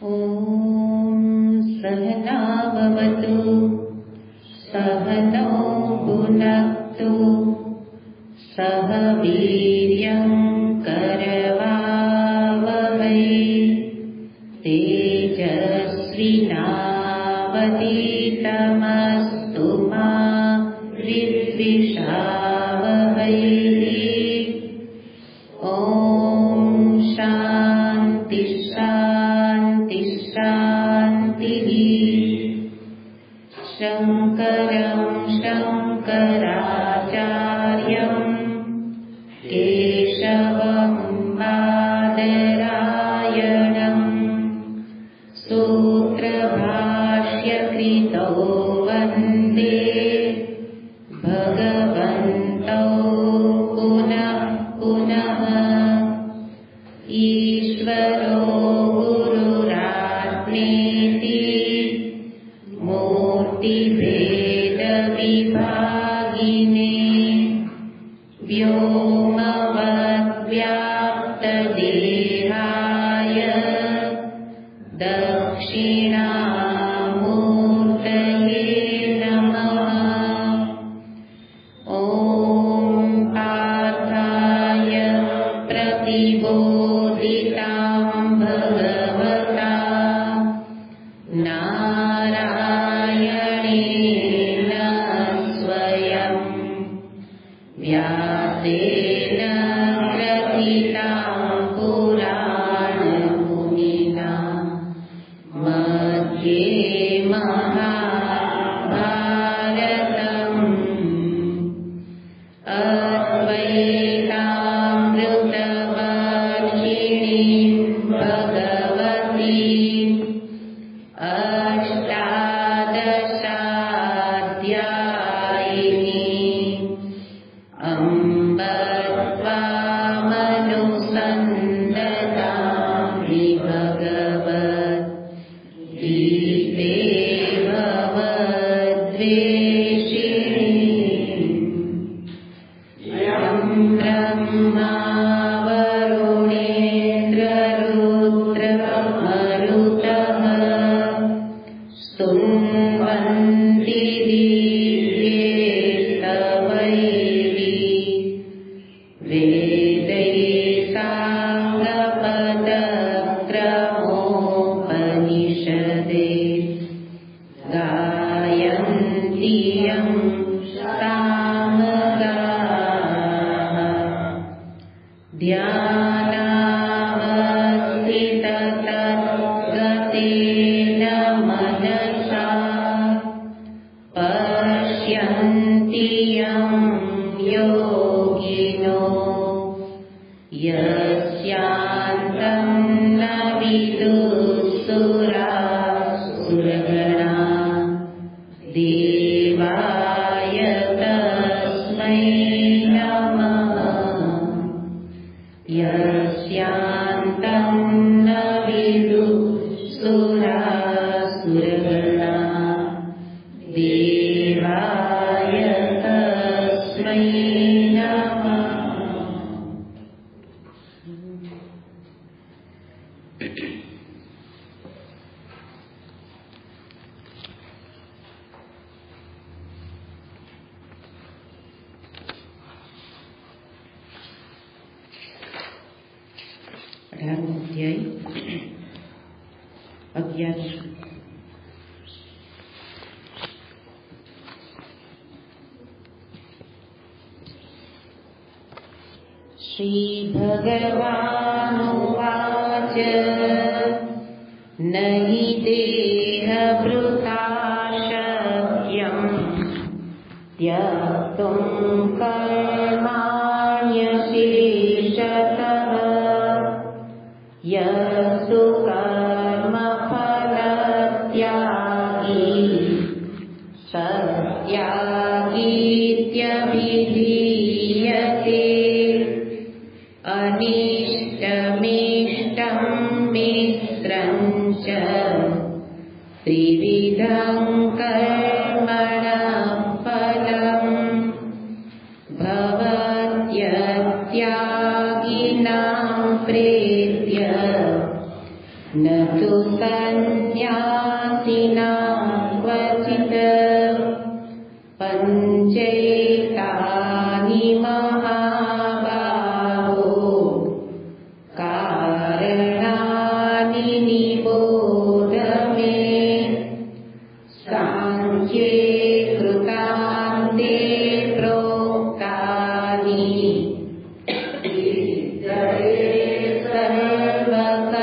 ॐ सहनाववतु सहनौ भुनक्तु सह वीर्यं करवावहै तेजस्विनावधीतमस्तु मा विद्विषावहै। ॐ शान्ति शान्ति शान्तिः। शङ्करं शङ्कराचार्यं केशवं बादरायणं सूत्रभाष्यकृतौ वन्दे भगवन्तौ पुनः पुनः। ईश्वरो गुरुरात्मेति मूर्तिभेदविभागिने व्योमवद्व्याप्तदेहाय दक्षिणामूर्तये नमः। ॐ पार्थाय प्रतिबोधितां भगवता नारायणेन स्वयं व्यासेन ग्रथितां पुराणमुनिना मध्ये महाभारतम् अद्वैतामृतवर्षिणीं भगवतीम् अष्टादशाध्यायिनीम् अम्ब त्वामनुसन्दधामि भगवद्गीते भवद्वेषिणीम्। यं ब्रह्मा वरुणेन्द्ररुद्रमरुतः स्तुवन्ति दिव्यैस्तवैः वेदैः साङ्गपदक्रमोपनिषदे गायन्ति यं सामगाः। ध्यानावस्थिततद्गतेन मनसा पश्यन्ति यं योगिनो यस्यान्तं न विदुःसुरासुरगणा देवाय तस्मै नमः। यस्यान्तं न विदुःसुरासुरगणा देवाय तस्मै नमः। अध्याय 11। श्रीभगवानुवाच न हि देहभृता शक्यं त्यक्तुं कर्माण्यशेषतः यस्तु कर्मफलत्यागी सत्यागीत्यभिधीयते। अनिष्टमिष्टं मित्रं च त्रिविधं कर्मणः फलम् भवत्यत्यागिनां प्रेत्य न तु सन्न्यासिनां क्वचित् पञ्चैतानि महाबाहो कारणानि निबोध मे सांख्ये कृतान्ते प्रोक्तानि सर्वकर्मणाम्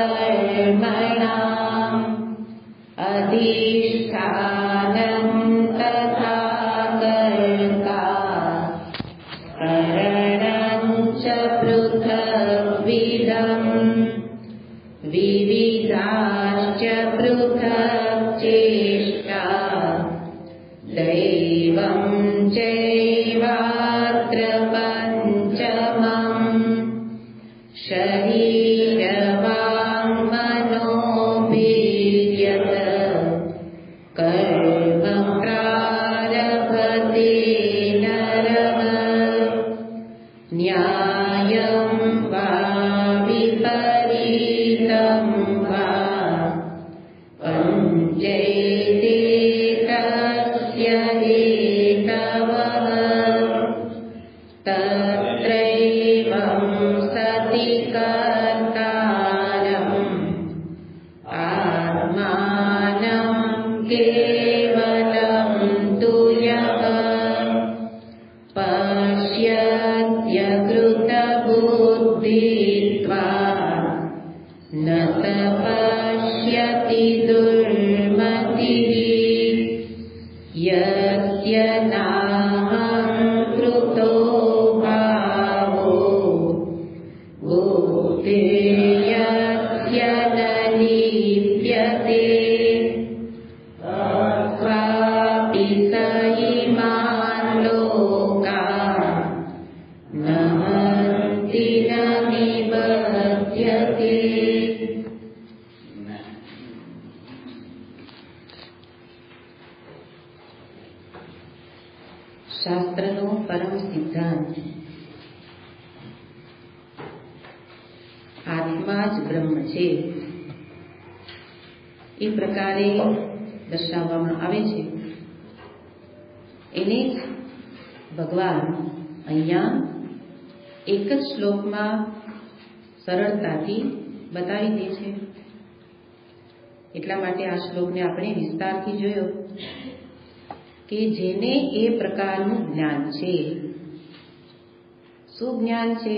अधिष्ठानं तथा कर्ता करणं च पृथग्विधम् विविधाश्च पृथक् चेष्टा दैवं चैवात्र पञ्चमम् शरीरवाङ्मनोभिर्यत् कर्म प्रारभते नरः न्यायं वा विपरीतं वा पञ्चैते तस्य हेतवः तत्रैवं सति कर्तारम् आत्मानं केवलं तु यः पश्यत्यकृतबुद्धित्वात् न स पश्यति दुर्मतिः यस्य नाहं कृतो भावो बुद्धिर्यस्य न लिप्यते अत्वापि स इमान् लोकान् न हन्ति न निबध्यते। શાસ્ત્રનો પરમ સિદ્ધાંત આત્મા જ બ્રહ્મ છે એ પ્રકારે દર્શાવવામાં આવે છે. એને જ ભગવાન અહીંયા એક જ શ્લોકમાં સરળતાથી બતાવી દે છે. એટલા માટે આ શ્લોકને આપણે વિસ્તારથી જોયો કે જેને એ પ્રકારનું જ્ઞાન છે. શું જ્ઞાન છે?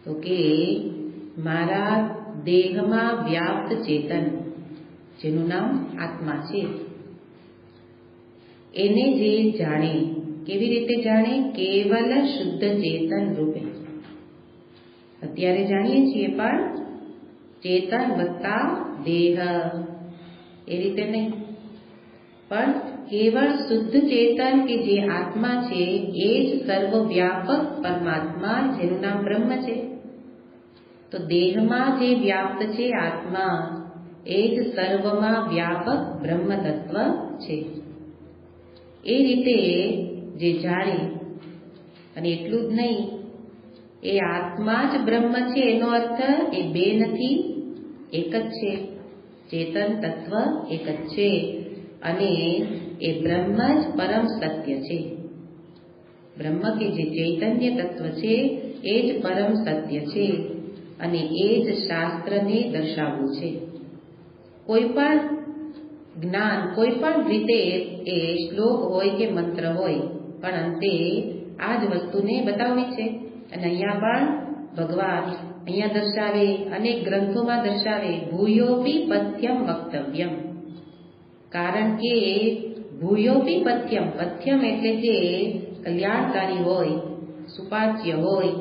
તો કે મારા દેહમાં વ્યાપ્ત ચેતન જેનું નામ આત્મા છે એને જે જાણે, કેવી રીતે જાણે? કેવલ શુદ્ધ ચેતન રૂપે. અત્યારે જાણીએ છીએ પણ ચેતન વત્તા દેહ એ રીતે નહીં, પણ કેવળ શુદ્ધ ચેતન કે જે આત્મા છે એ જ સર્વવ્યાપક પરમાત્મા જેનું નામ બ્રહ્મ છે. તો દેહમાં જે વ્યાપ્ત છે આત્મા એ જ સર્વમાં વ્યાપક બ્રહ્મ તત્વ છે. એ રીતે જે જાણે, અને એટલું જ નહીં, એ આત્મા જ બ્રહ્મ છે એનો અર્થ એ બે નથી, એક જ છે. ચેતન તત્વ એક જ છે અને એ બ્રહ્મ જ પરમ સત્ય છે. બ્રહ્મ કે જે ચૈતન્ય તત્વ છે એ જ પરમ સત્ય છે અને એ જ શાસ્ત્રને દર્શાવવું છે. કોઈ પણ જ્ઞાન કોઈ પણ રીતે એ શ્લોક હોય કે મંત્ર હોય, પણ અંતે આ જ વસ્તુને બતાવવી છે. અને અહીંયા પણ ભગવાન અહીંયા દર્શાવે, અનેક ગ્રંથોમાં દર્શાવે, ભૂયોપી પથ્યમ વક્તવ્યમ. કારણ કે ભૂયોપી પથ્યમ, પથ્યમ એટલે જે કલ્યાણકારી હોય, સુપાચ્ય હોય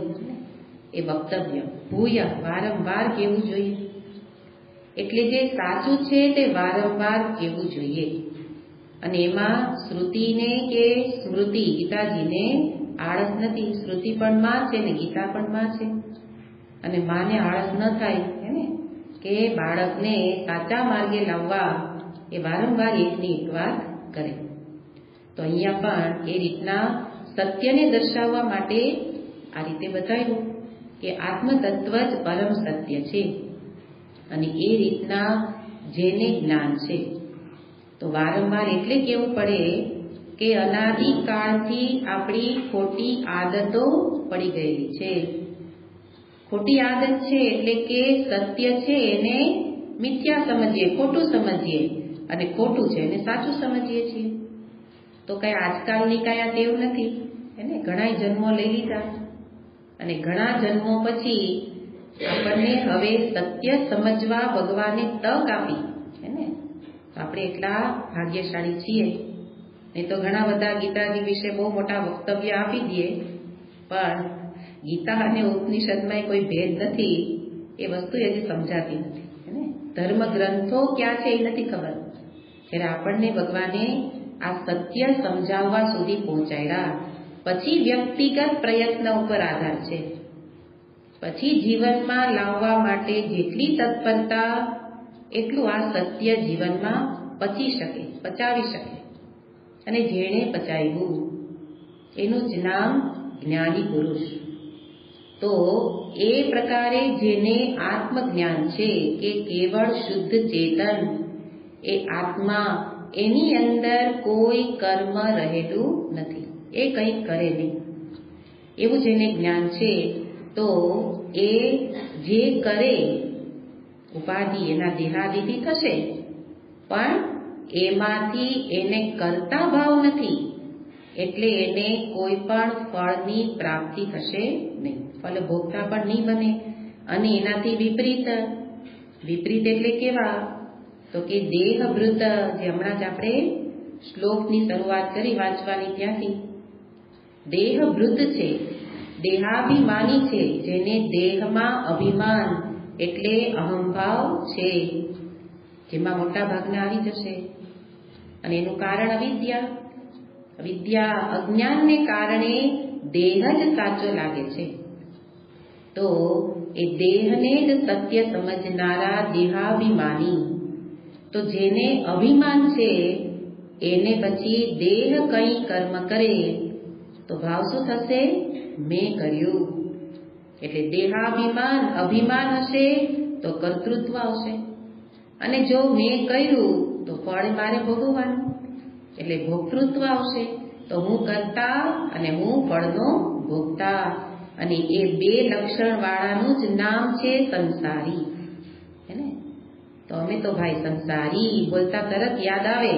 એ વક્તવ્ય. ભૂય વારંવાર કહેવું જોઈએ. એટલે જે સાચું છે તે વારંવાર કહેવું જોઈએ. અને એમાં શ્રુતિને કે સ્મૃતિ ગીતાજીને આળસ નથી. શ્રુતિ પણ માં છે ને ગીતા પણ માં છે. અને માને આળસ ન થાય હે કે બાળકને સાચા માર્ગે લાવવા એ વારંવાર એકની એક વાત કરે. તો અહીંયા પણ એ રીતના સત્યને દર્શાવવા માટે આ રીતે બતાવ્યું કે આત્મતત્વ જ પરમ સત્ય છે. અને એ રીતના જેને જ્ઞાન છે. તો વારંવાર એટલે કહેવું પડે કે અનાદિકાળથી આપણી ખોટી આદતો પડી ગયેલી છે. ખોટી આદત છે એટલે કે સત્ય છે એને મિથ્યા સમજીએ, ખોટું સમજીએ, અને ખોટું છે એને સાચું સમજીએ છીએ. તો કઈ આજકાલની કઈ આ ટેવ નથી, એને ઘણા જન્મો લઈ લીધા અને ઘણા જન્મો પછી આપણને હવે સત્ય સમજવા ભગવાને તક આપી છે ને. આપણે એટલા ભાગ્યશાળી છીએ. નહીં તો ઘણા બધા ગીતાજી વિશે બહુ મોટા વક્તવ્ય આપી દઈએ, પણ ગીતા અને ઉપનિષદમાં કોઈ ભેદ નથી એ વસ્તુ હજી સમજાતી નથી ને. ધર્મ ગ્રંથો ક્યાં છે એ નથી ખબર. ત્યારે આપણને ભગવાને આ સત્ય સમજાવવા સુધી પહોંચાડ્યા. પછી વ્યક્તિગત પ્રયત્ન ઉપર આધાર છે. પછી જીવનમાં લાવવા માટે જેટલી તત્પરતા એટલું આ સત્ય જીવનમાં પચાવી શકે. અને જેણે પચાવ્યું એનું જ નામ જ્ઞાની પુરુષ. તો એ પ્રકારે જેને આત્મજ્ઞાન છે કે કેવળ શુદ્ધ ચેતન એ આત્મા, એની અંદર કોઈ કર્મ રહેલું નથી, એ કંઈ કરે નહીં એવું જેને જ્ઞાન છે. તો એ જે કરે ઉપાધિ એના દેહાદિથી થશે, પણ એમાંથી એને કરતા ભાવ નથી, એટલે એને કોઈ પણ ફળની પ્રાપ્તિ થશે નહીં, ફળ ભોગતા પણ નહીં બને. અને એનાથી વિપરીત એટલે કેવા? તો કે દેહભૃત, જે હમણાં જ આપણે શ્લોકની શરૂઆત કરી વાંચવાની ત્યાંથી, દેહભૃત છે, દેહાભિમાની છે, જેને દેહમાં અભિમાન એટલે અહંભાવ છે, જેમાં મોટા ભાગના આવી જશે. અને એનું કારણ અવિદ્યા, અજ્ઞાનને કારણે દેહ જ સાચો લાગે છે. તો એ દેહને જ સત્ય સમજનારા દેહાભિમાની, તો જેને અભિમાન છે એને પછી દેહ કંઈ કર્મ કરે તો ભાવ શું થશે? મેં કર્યું. એટલે દેહાભિમાન, અભિમાન હશે તો કર્તૃત્વ આવશે, અને જો મેં કર્યું તો ફળ મારે ભોગવવાનું, એટલે ભોક્તૃત્વ આવશે. તો હું કરતા અને હું ફળનો ભોગતા, અને એ બે લક્ષણ વાળાનું જ નામ છે સંસારી. હે ને? તો અમે તો ભાઈ સંસારી બોલતા તરત યાદ આવે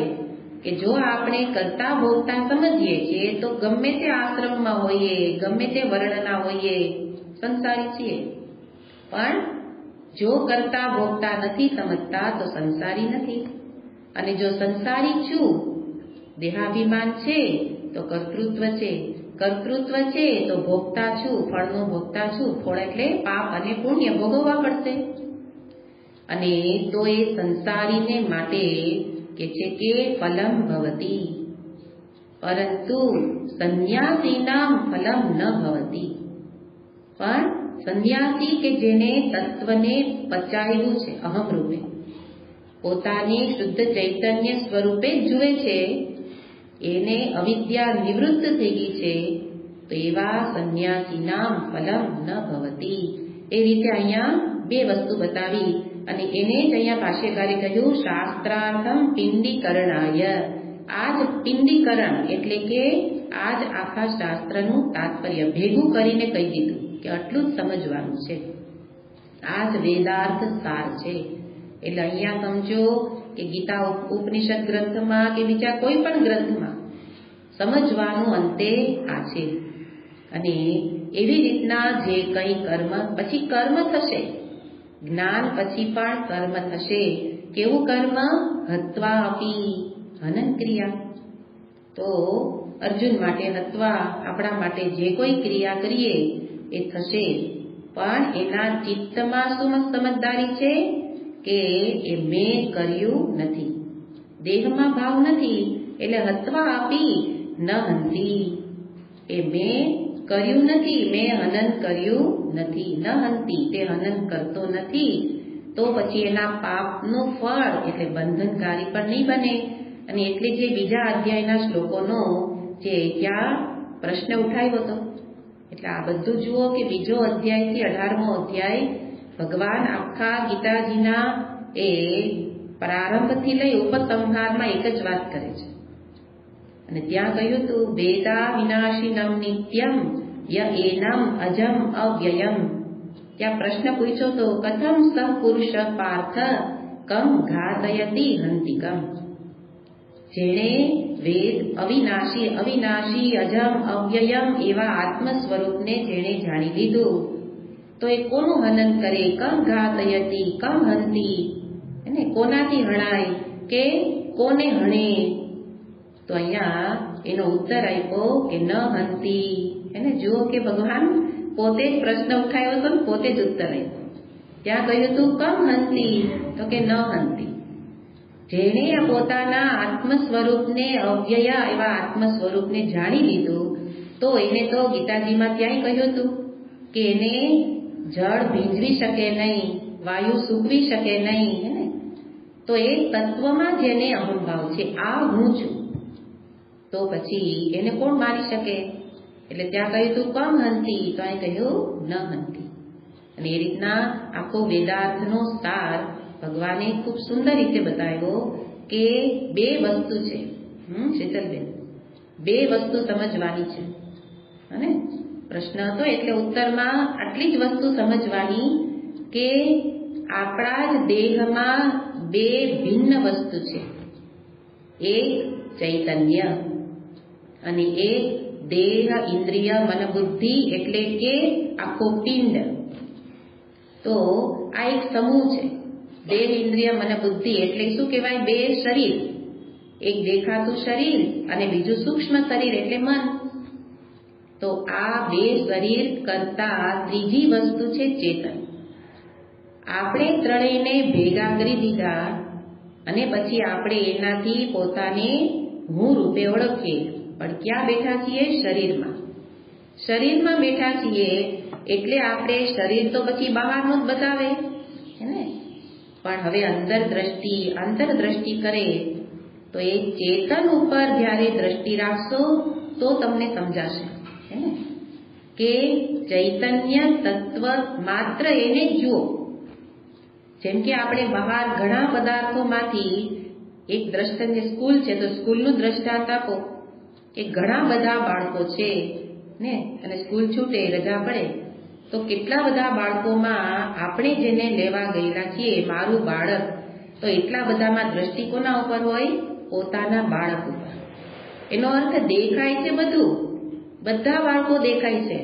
કે જો આપણે કરતા ભોગતા સમજીએ છીએ તો ગમે તે આશ્રમમાં હોઈએ, ગમે તે વર્ણના હોઈએ, સંસારી છીએ. પણ જો કરતા ભોગતા નથી સમજતા તો સંસારી નથી. અને જો સંસારી છું, દેહાભિમાન છે તો કર્તૃત્વ છે, કર્તૃત્વ છે તો ભોગતા છું, ફળનો ભોગતા છું. ફળ એટલે પાપ અને પુણ્ય ભોગવવા પડશે. અને તો એ સંસારીને માટે કે છે કે ફલમ ભવતી, પરંતુ સંન્યાસીનામ ફલમ ન ભવતી. પણ સંન્યાસી કે જેને તત્વને પચાવ્યું છે અહમ રૂપે, પોતાને શુદ્ધ ચૈતન્ય સ્વરૂપે જ જુએ છે, એને અવિદ્યા નિવૃત્ત થઈ ગઈ છે, તો એવા સંન્યાસીનામ ફલમ ન ભવતી. એ રીતે અહીંયા બે વસ્તુ બતાવી, અને એને જ અહીંયા ભાષ્યકારે કહ્યું શાસ્ત્રાર્થમ પિંડીકરણાય. આ જ પિંડીકરણ એટલે કે આ જ આખા શાસ્ત્રનું તાત્પર્ય ભેગું કરીને કહી દીધું કે આટલું જ સમજવાનું છે, આ જ વેદાર્થ સાર છે. એટલે અહીંયા સમજો કે ગીતા ઉપનિષદ ગ્રંથમાં કે બીજા કોઈ પણ ગ્રંથમાં સમજવાનું અંતે આ છે. અને એવી રીતના જે કંઈ કર્મ, પછી કર્મ થશે, જ્ઞાન પછી પણ કર્મ થશે. કેવું કર્મ? હત્વા અપી, હનન ક્રિયા. તો અર્જુન માટે હત્વા, આપણા માટે જે કોઈ ક્રિયા કરીએ એ થશે, પણ એના ચિત્તમાં શું સમજદારી છે કે એ મેં કર્યું નથી, દેહમાં ભાવ નથી. એટલે હત્વા આપી ન હંતી, એ મેં કર્યું નથી, મેં હનન કર્યું નથી. ન હંતી, તે હનન કરતો નથી, તો પછી એના પાપનું ફળ એટલે બંધનકારી પણ નહીં બને. અને એટલે જે બીજા અધ્યાયના શ્લોકોનો જે ત્યાં પ્રશ્ન ઉઠાવ્યો હતો, એટલે આ બધું જુઓ કે બીજો અધ્યાયથી 18મો અધ્યાય ભગવાન આખા ગીતાજીના એ પ્રારંભથી લઈ ઉપસંહારમાં એક જ વાત કરે છે અને ત્યાં કહ્યું હતું વેદા વિનાશિનમ નિત્યમ ય એનમ અજમ અવ્યયમ. ત્યાં પ્રશ્ન પૂછ્યો તો કથમ સઃ પુરુષ પાર્થ કમ ઘાતયતિ હંતિકમ. જેણે વેદ અવિનાશી અજમ અવ્યયમ એવા આત્મ સ્વરૂપને જેણે જાણી લીધું તો એ કોનું હનન કરે? કમ ઘાતયતિ કમ હંતી, એને કોનાથી હણાય કે કોને હણે? તો અહીંયા એનો ઉત્તર આપ્યો કે ન હંતી. એને જુઓ કે ભગવાન પોતે જ પ્રશ્ન ઉઠાયો હતો ને પોતે જ ઉત્તર આપ્યો. ત્યાં કહ્યું હતું કમ હંતી, તો કે ન હંતી. જેણે પોતાના આત્મ સ્વરૂપને અવ્યય એવા આત્મ સ્વરૂપને જાણી લીધું તો એને તો ગીતાજીમાં ત્યાંય કહ્યું હતું કે એને જળ ભીંજવી શકે નહીં, વાયુ સૂકવી શકે નહીં. હે તો એ તત્વમાં જેને અહંભાવ છે, આ હું છું, તો પછી એને કોણ મારી શકે? એટલે ત્યાં કહ્યું તું કમ હંતી, તો અહીં કહ્યું ન હંતી. અને એ રીતના આખો વેદાર્થનો સાર ભગવાને ખૂબ સુંદર રીતે બતાવ્યો કે બે વસ્તુ છે. શીતલબેન, બે વસ્તુ સમજવાની છે. અને પ્રશ્ન હતો એટલે ઉત્તરમાં આટલી જ વસ્તુ સમજવાની કે આપણા જ દેહમાં બે ભિન્ન વસ્તુ છે. એક ચૈતન્ય અને એક દેહ, ઇન્દ્રિય, મન, બુદ્ધિ એટલે કે આખો પિંડ. તો આ એક સમૂહ છે. દેહ, ઇન્દ્રિય, મન, બુદ્ધિ એટલે શું કહેવાય? બે શરીર. એક દેખાતું શરીર અને બીજું સૂક્ષ્મ શરીર એટલે મન. તો આ બે શરીર કરતા ત્રીજી વસ્તુ છે ચેતન. આપણે ત્રણેયને ભેગા કરી દીધા અને પછી આપણે એનાથી પોતાને હું રૂપે ઓળખીએ. પણ ક્યાં બેઠા છીએ? શરીરમાં. શરીરમાં બેઠા છીએ એટલે આપણે શરીર તો પછી બહારનું જ બતાવે ને, પણ હવે અંતરદ્રષ્ટિ કરે તો એ ચેતન ઉપર જ્યારે દ્રષ્ટિ રાખશો તો તમને સમજાશે કે ચૈતન્ય તત્વ માત્ર એને જ જુઓ. જેમ કે આપણે બહાર ઘણા પદાર્થોમાંથી એક દ્રષ્ટાંત, સ્કૂલ છે તો સ્કૂલનું દ્રષ્ટાંત આપો કે ઘણા બધા બાળકો છે ને અને સ્કૂલ છૂટે, રજા પડે તો કેટલા બધા બાળકોમાં આપણે જેને લેવા ગયેલા છીએ મારું બાળક, તો એટલા બધામાં દ્રષ્ટિ કોના ઉપર હોય? પોતાના બાળક ઉપર. એનો અર્થ દેખાય છે બધું, બધા બાળકો દેખાય છે,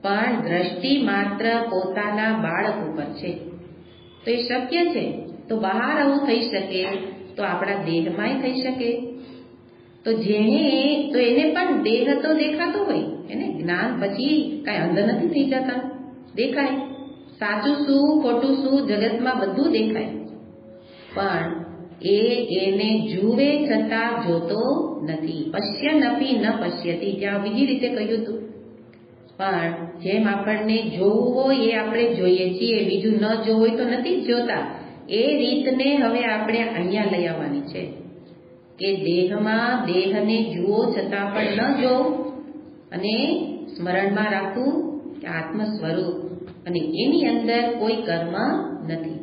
પણ દ્રષ્ટિ માત્ર પોતાના બાળક ઉપર છે. તો એ શક્ય છે. તો બહાર આવું થઈ શકે તો આપણા દેહમાંય થઈ શકે. તો એને પણ દેહ તો દેખાતો હોય, એને જ્ઞાન પછી કાંઈ અંધ નથી થઈ જતા, દેખાય. સાચું શું ખોટું શું જગતમાં બધું દેખાય, પણ એને જુએ છતાં જોતો નથી. પશ્યન્નપી ન પશ્યતિ, ત્યાં બીજી રીતે કહ્યું હતું. પણ જેમ આપણને જોવું હોય એ આપણે જોઈએ છીએ, બીજું ન જોવું હોય તો નથી જ જોતા. એ રીતને હવે આપણે અહીંયા લઈ આવવાની છે કે દેહમાં દેહને જુઓ છતાં પણ ન જોવું અને સ્મરણમાં રાખવું કે આત્મ સ્વરૂપ અને એની અંદર કોઈ કર્મ નથી.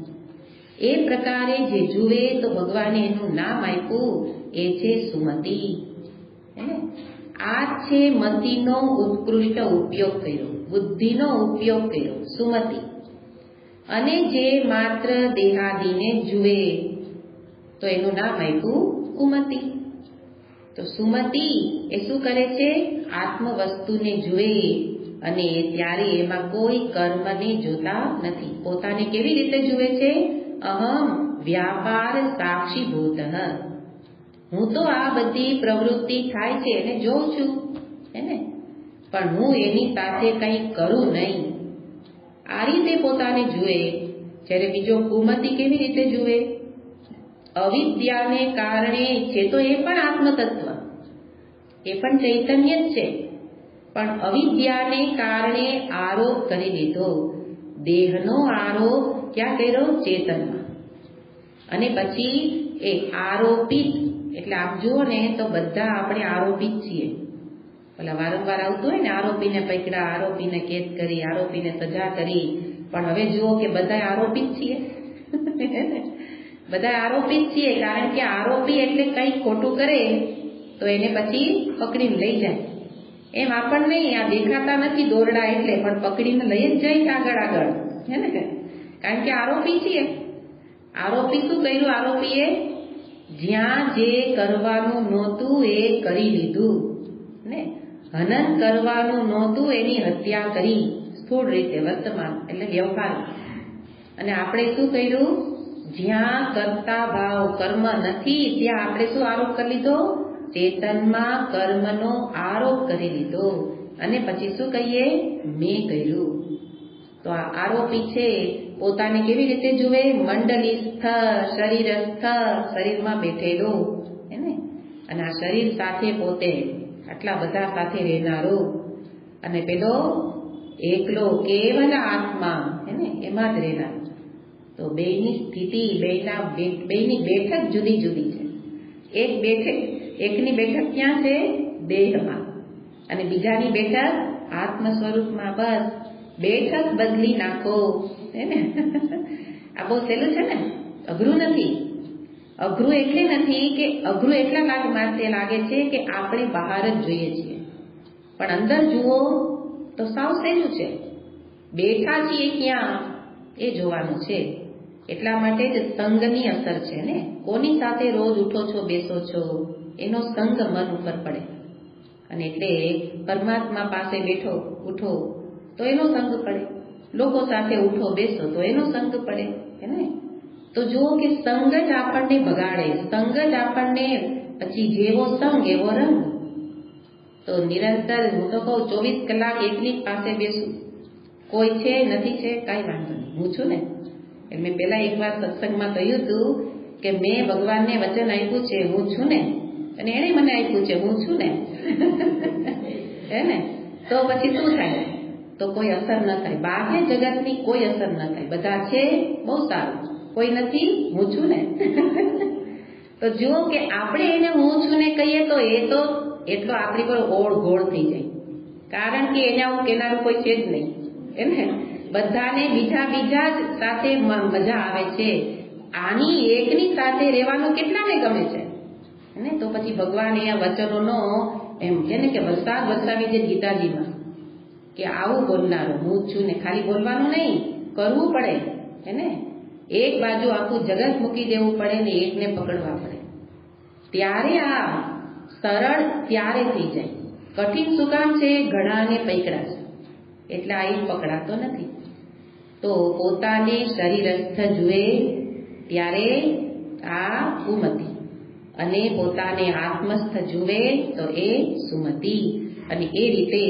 એ પ્રકારે જે જુએ તો ભગવાને એનું નામ આપ્યું, એ છે સુમતિ. આ છે મતિનો ઉત્કૃષ્ટ ઉપયોગ કર્યો, બુદ્ધિનો ઉપયોગ કર્યો, સુમતિ. અને જે માત્ર દેહાદિને જુએ તો એનું નામ આપ્યું કુમતિ. તો સુમતિ એ શું કરે છે? આત્મ વસ્તુને જુએ અને ત્યારે એમાં કોઈ કર્મને જોતા નથી. પોતાને કેવી રીતે જુએ છે? અહમ વ્યાપાર સાક્ષીભૂત, હું તો આ બધી પ્રવૃત્તિ થાય છે એને જોઉં છું એને, પણ હું એની સાથે કંઈ કરું નહીં. આ રીતે પોતાને જુએ. જ્યારે બીજો કુમતિ કેવી રીતે જુએ? અવિદ્યાને કારણે છે તો એ પણ આત્મતત્વ, એ પણ ચૈતન્ય જ છે, પણ અવિદ્યાને કારણે આરોપ કરી લીધો. દેહનો આરોપ ક્યાં કર્યો? ચેતનમાં. અને પછી એ આરોપિત, એટલે આપ જુઓ ને તો બધા આપણે આરોપિત છીએ. પેલા વારંવાર આવતું હોય ને, આરોપીને પકડ્યા, આરોપીને કેદ કરી, આરોપીને સજા કરી, પણ હવે જુઓ કે બધા આરોપી જ છીએ. બધા આરોપી જ છીએ, કારણ કે આરોપી એટલે કંઈ ખોટું કરે તો એને પછી પકડીને લઈ જાય. એમ આપણને આ દેખાતા નથી દોરડા એટલે, પણ પકડીને લઈ જ જાય આગળ આગળ, હે ને? કારણ કે આરોપી છીએ. આરોપી શું કર્યું? આરોપીએ જ્યાં જે કરવાનું નહોતું એ કરી લીધું ને. હનન કરવાનું નહોતું એની હત્યા કરી, સ્થૂળ રીતે, વર્તમાન એટલે વ્યવહાર. અને આપણે શું કર્યું? જ્યાં કરતા ભાવ કર્મ નથી ત્યાં આપણે શું આરોપ કરી લીધો? ચેતનમાં કર્મનો આરોપ કરી લીધો. અને પછી શું કહીએ? મેં કર્યું. તો આ આરોપી છે પોતાને કેવી રીતે જુએ? મંડલીસ્થ, શરીરસ્થ, શરીરમાં બેઠેલો, હે ને? અને આ શરીર સાથે પોતે આટલા બધા સાથે રહેનારો, અને પેલો એકલો કેવલ આત્મા, હે ને? એમાં જ રહેનારો. તો બેયની સ્થિતિ, બેયની બેઠક જુદી જુદી છે. એકની બેઠક ક્યાં છે? દેહમાં. અને બીજાની બેઠક આત્મ સ્વરૂપમાં. બસ બેઠક બદલી નાખો, હે ને? આ બહુ સહેલું છે ને, અઘરું નથી. અઘરું એટલે નથી કે અઘરું એટલા માટે લાગે છે કે આપણે બહાર જ જોઈએ છીએ, પણ અંદર જુઓ તો સાવ સહેલું છે. બેઠા છીએ ક્યાં એ જોવાનું છે. એટલા માટે જ સંગની અસર છે ને. કોની સાથે રોજ ઉઠો છો, બેસો છો, એનો સંગ મન ઉપર પડે. અને એટલે પરમાત્મા પાસે બેઠો ઉઠો તો એનો સંગ પડે, લોકો સાથે ઉઠો બેસો તો એનો સંગ પડે, હે ને? તો જુઓ કે સંગ જ આપણને બગાડે, સંગ જ આપણને પછી જેવો સંગ એવો રંગ. તો નિરંતર હું તો કહું 24 કલાક એકની પાસે બેસું. કોઈ છે નથી છે કાંઈ વાંધો નહીં, હું છું ને. એટલે મેં પહેલા એકવાર સત્સંગમાં કહ્યું હતું કે મેં ભગવાનને વચન આપ્યું છે હું છું ને, અને એણે મને આપ્યું છે હું છું ને. હે ને? તો પછી શું થાય? તો કોઈ અસર ન થાય, બાહ્ય જગતની કોઈ અસર ન થાય. બધા છે બહુ સારું, કોઈ નથી હું છું ને. તો જુઓ કે આપણે એને હું છું ને કહીએ તો એ તો એટલો આપણી પર ઓળ ઘોળ થઈ જાય, કારણ કે એને આવું કેનારું કોઈ છે જ નહીં, હે ને? બધાને બીજા જ સાથે મજા આવે છે. આની એકની સાથે રહેવાનું કેટલાને ગમે છે, ને? તો પછી ભગવાન એ વચનોનો એમ છે ને કે વરસાદ વરસાવી છે ગીતાજીમાં, કે આવું બોલનારું હું છું ને. ખાલી બોલવાનું નહીં, કરવું પડે, હે ને? એક બાજુ આખું જગત મૂકી દેવું પડે ને એકને પકડવા પડે, ત્યારે આ સરળ ત્યારે થઈ જાય. કઠિન શું કામ છે? ઘણાને પકડા છે એટલે આ એક પકડાતો નથી. તો પોતાને શરીરસ્થ જુએ ત્યારે આ કુમતિ, અને પોતાને આત્મસ્થ જુએ તો એ સુમતિ. અને એ રીતે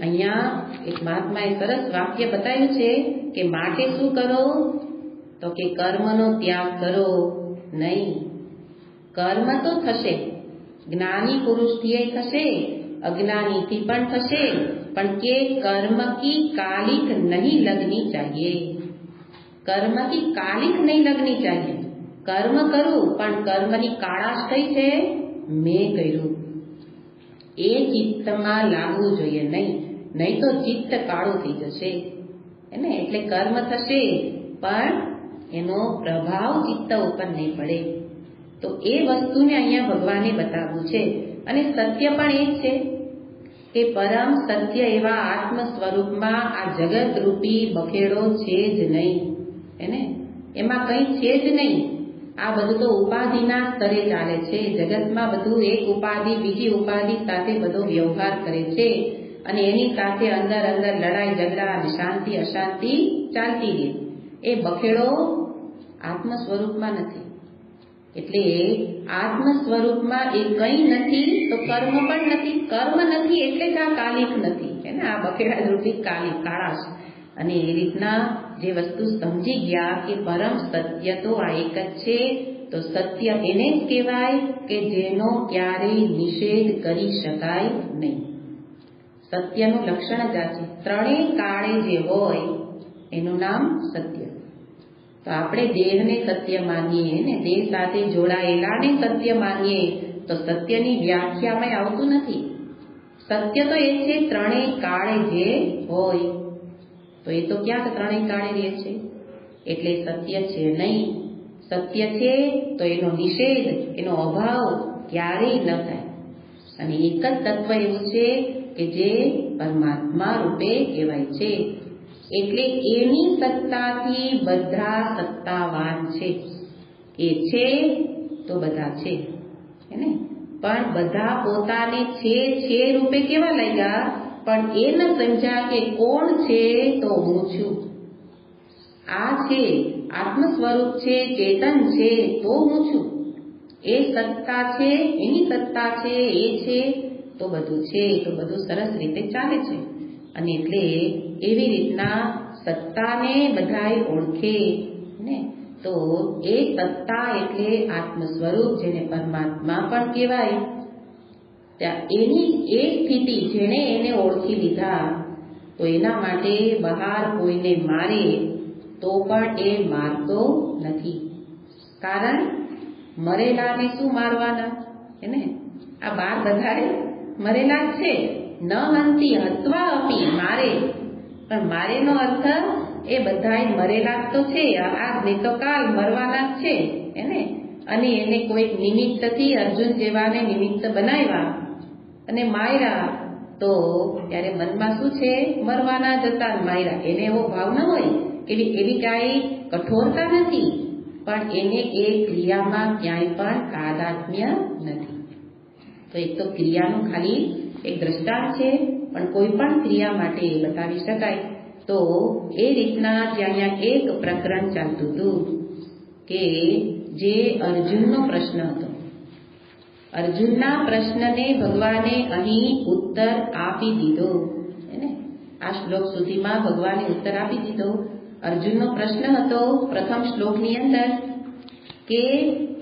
અહીંયા એક મહાત્માએ સરસ વાક્ય બતાવ્યું છે કે માટે શું કરો? તો કે કર્મનો ત્યાગ કરો નહીં. કર્મ તો થશે, જ્ઞાની પુરુષથી થશે, અજ્ઞાનીથી પણ થશે, પણ કે કર્મ કી કાલિક નહીં લગની चाहिए. કર્મ કી કાલિક નહીં લગની चाहिए. કર્મ કરું પણ કર્મની કાળાશ કઈ છે? મેં કર્યું. એ ચિત્તમાં લાગવું જોઈએ નહીં તો ચિત્ત કાળું થઈ જશે, એને? એટલે કર્મ થશે પણ એનો પ્રભાવ ચિત્ત ઉપર નહીં પડે. તો એ વસ્તુને અહીંયા ભગવાને બતાવવું છે. અને સત્ય પણ એ જ છે કે પરમ સત્ય એવા આત્મ સ્વરૂપમાં આ જગત રૂપી બખેડો છે જ નહીં, એને? એમાં કંઈ છે જ નહીં. આ બધું તો ઉપાધિના સ્તરે ચાલે છે. જગતમાં બધું એક ઉપાધિ બીજી ઉપાધિ સાથે બધો વ્યવહાર કરે છે, અને એની સાથે અંદર લડાઈ ઝઘડા અને શાંતિ અશાંતિ ચાલતી રહે. એ બખેડો આત્મ સ્વરૂપમાં નથી. એટલે આત્મ સ્વરૂપમાં એ કંઈ નથી તો કર્મ પણ નથી. કર્મ નથી એટલે જ આ કાલિક નથી, હે ને? આ બખેડા રૂપી કાળાશ. અને એ રીતના જે વસ્તુ સમજી ગયા કે પરમ સત્ય તો આ એક જ છે, તો સત્ય એને જ કહેવાય કે જેનો ક્યારેય નિષેધ કરી શકાય નહીં. સત્યનું લક્ષણ જ આ છે. ત્રણેય કાળે જે હોય એનું નામ સત્ય. તો આપણે દેહને સત્ય માનીએ ને, દેહ સાથે જોડાયેલાને સત્ય માનીએ તો સત્યની વ્યાખ્યામાં આવતું નથી. સત્ય તો એ છે ત્રણેય કાળે જે હોય. તો એ તો ક્યાંક ત્રણેય કાળે રહે છે, એટલે સત્ય છે નહીં. સત્ય છે તો એનો નિષેધ, એનો અભાવ ક્યારેય ન થાય. અને એક જ તત્વ એવું છે કે જે પરમાત્મા રૂપે કહેવાય છે, એટલે એની સત્તાથી બધા સત્તાવાન છે. એ છે તો બધા છે, એને પણ બધા પોતાને છે રૂપે કેવા લાગ્યા, પણ એ ન સમજ્યા કે કોણ છે તો હું છું. આ છે આત્મ સ્વરૂપ છે, ચેતન છે તો હું છું. એ સત્તા છે, એની સત્તા છે, એ છે તો બધું છે, તો બધું સરસ રીતે ચાલે છે. અને એટલે એવી રીતના સત્તાને બધાય ઓળખે ને, તો એ સત્તા એટલે આત્મ સ્વરૂપ, જેને પરમાત્મા પણ કહેવાય. એની એ સ્થિતિ જેને એને ઓળખી લીધા, તો એના માટે બહાર કોઈને મારે તો પણ એ મારતો નથી. કારણ મરેલાને શું મારવાના, એને આ બાર બધાએ મરેલા જ છે. ન હંતી હત્વા અપી, મારે, પણ મારેનો અર્થ એ બધાય મરેલા જ તો છે. આ તો કાલ મરવાના જ છે એને. અને એને કોઈક નિમિત્તથી અર્જુન જેવાને નિમિત્ત બનાવ્યા અને માર્યા, તો ત્યારે મનમાં શું છે, મરવાના જ હતા માર્યા. એને એવો ભાવ ન હોય, એવી કાંઈ કઠોરતા નથી, પણ એને એ ક્રિયામાં ક્યાંય પણ તાદાત્મ્ય નથી. તો એક તો ક્રિયાનું ખાલી એક દ્રષ્ટાંત છે, પણ કોઈ પણ ક્રિયા માટે બતાવી શકાય. તો એ રીતના ત્યાં એક પ્રકરણ ચાલતું હતું કે જે અર્જુનનો પ્રશ્ન હતો. અર્જુનના પ્રશ્નને ભગવાને અહીં ઉત્તર આપી દીધો. આ શ્લોક સુધીમાં ભગવાને ઉત્તર આપી દીધો. અર્જુનનો પ્રશ્ન હતો પ્રથમ શ્લોકની અંદર કે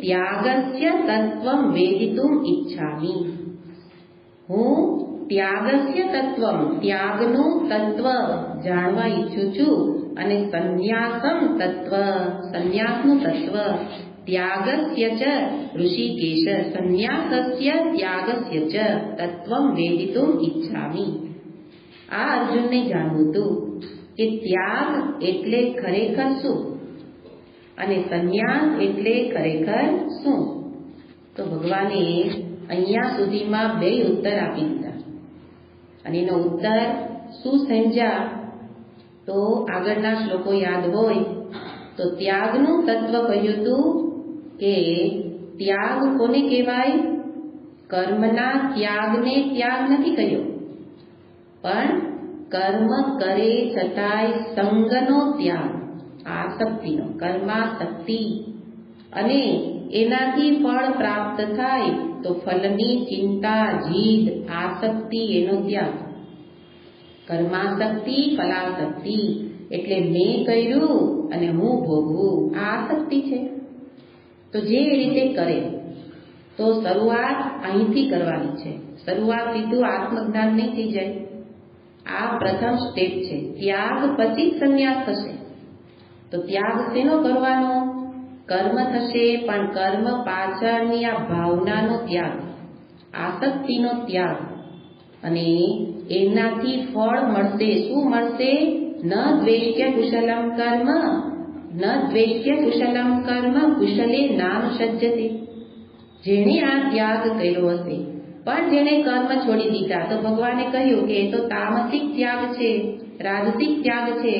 ત્યાગસ્ય તત્વમ વેદિતુમ ઈચ્છામિ. હું ત્યાગસ્ય તત્વમ, ત્યાગનું તત્વ જાણવા ઈચ્છું છું. અને સંન્યાસમ તત્વ, સંન્યાસનું તત્વ. ત્યાગસ્ય ચ ઋષિકેશ, સંન્યાસસ્ય ત્યાગસ્ય ચ તત્વમ વેદિતુમ ઈચ્છામિ. આ અર્જુનને જાણવું હતું કે ત્યાગ એટલે ખરેખર શું અને સંન્યાસ એટલે ખરેખર શું. તો ભગવાને અહીંયા સુધીમાં બે ઉત્તર આપી દીધા. અને એનો ઉત્તર શું સમજ્યા, તો આગળના શ્લોકો યાદ હોય તો ત્યાગનું તત્વ કહ્યું હતું કે ત્યાગ કોને કહેવાય, કર્મના ત્યાગને ત્યાગ નથી કહ્યો, પણ કર્મ કરે છતાંય સંગનો ત્યાગ, આસક્તિનો, કર્માસક્તિ. અને એનાથી ફળ પ્રાપ્ત થાય તો ફલની ચિંતા, જીદ, આસક્તિ, એનો ત્યાગ. કર્માસક્તિ, ફલાસક્તિ એટલે મેં કર્યું અને હું ભોગવું, આ આસક્તિ છે. તો જે રીતે કરે તો શરૂઆત અહીંથી કરવાની છે. શરૂઆત સીધું આત્મજ્ઞાન નહીં થઈ જાય. આ પ્રથમ સ્ટેપ છે. ત્યાગ પછી સંન્યાસ થશે. તો ત્યાગ શેનો કરવાનો, કર્મ થશે, પણ કર્મ પાછળની આ ભાવનાનો ત્યાગ, આસક્તિનો ત્યાગ. અને એનાથી ફળ મળશે. શું મળશે, ન દ્વેષ્ય કુશલમ કર્મ, ન દ્વેષ્ય કુશલમ કર્મ કુશલે નાનુસજ્જતે. જેણે આ ત્યાગ કર્યો હશે, પણ જેણે કર્મ છોડી દીધા, તો ભગવાને કહ્યું કે એ તો તામસિક ત્યાગ છે, રાજસિક ત્યાગ છે,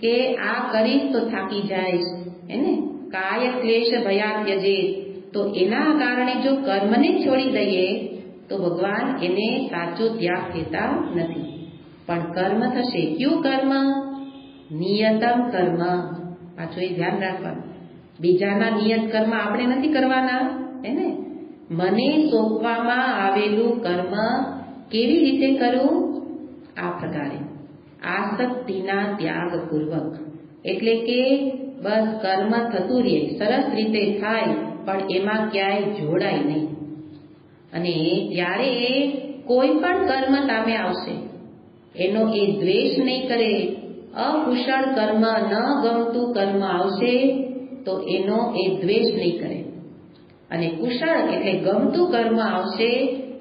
કે આ કરીશ તો થાકી જાય એને કાય ક્લેશ ભયા ત્યજે. તો એના કારણે જો કર્મને છોડી દઈએ તો ભગવાન એને સાચો ત્યાગ કહેતા નથી. પણ કર્મ થશે. કયું કર્મ, નિયતમ કર્મ. પાછું એ ધ્યાન રાખવાનું, બીજાના નિયત કર્મ આપણે નથી કરવાના એને. મને સોંપવામાં આવેલું કર્મ કેવી રીતે કરું, આ પ્રકારે આસક્તિના ત્યાગ પૂર્વક. એટલે કે બસ કર્મ થતું રહે, સરસ રીતે થાય, પણ એમાં ક્યાંય જોડાય નહીં. અને ત્યારે કોઈ પણ કર્મ સામે આવશે એનો એ દ્વેષ નહીં કરે. અકુશળ કર્મ, ન ગમતું કર્મ આવશે તો એનો એ દ્વેષ નહીં કરે. અને કુશળ એટલે ગમતું કર્મ આવશે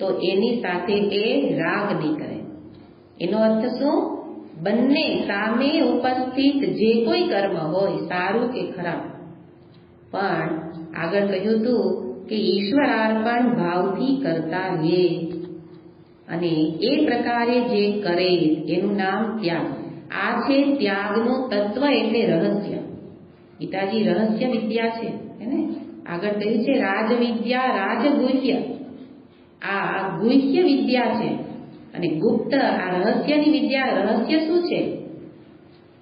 તો એની સાથે એ રાગ નહીં કરે. એનો અર્થ શું, બંને સામે ઉપસ્થિત જે કોઈ કર્મ હોય, સારું કે ખરાબ, પણ આગળ કહ્યું હતું કે ઈશ્વરાર્પણ ભાવથી કરતા લે, અને એ પ્રકારે જે કરે એનું નામ ત્યાગ. આ છે ત્યાગનું તત્વ, એટલે રહસ્ય. ગીતાજી રહસ્ય વિદ્યા છે, એને આગળ કહ્યું છે રાજવિદ્યા, રાજગુહ્ય. આ ગુહ્ય વિદ્યા છે અને ગુપ્ત આ રહસ્યની વિદ્યા. રહસ્ય શું છે?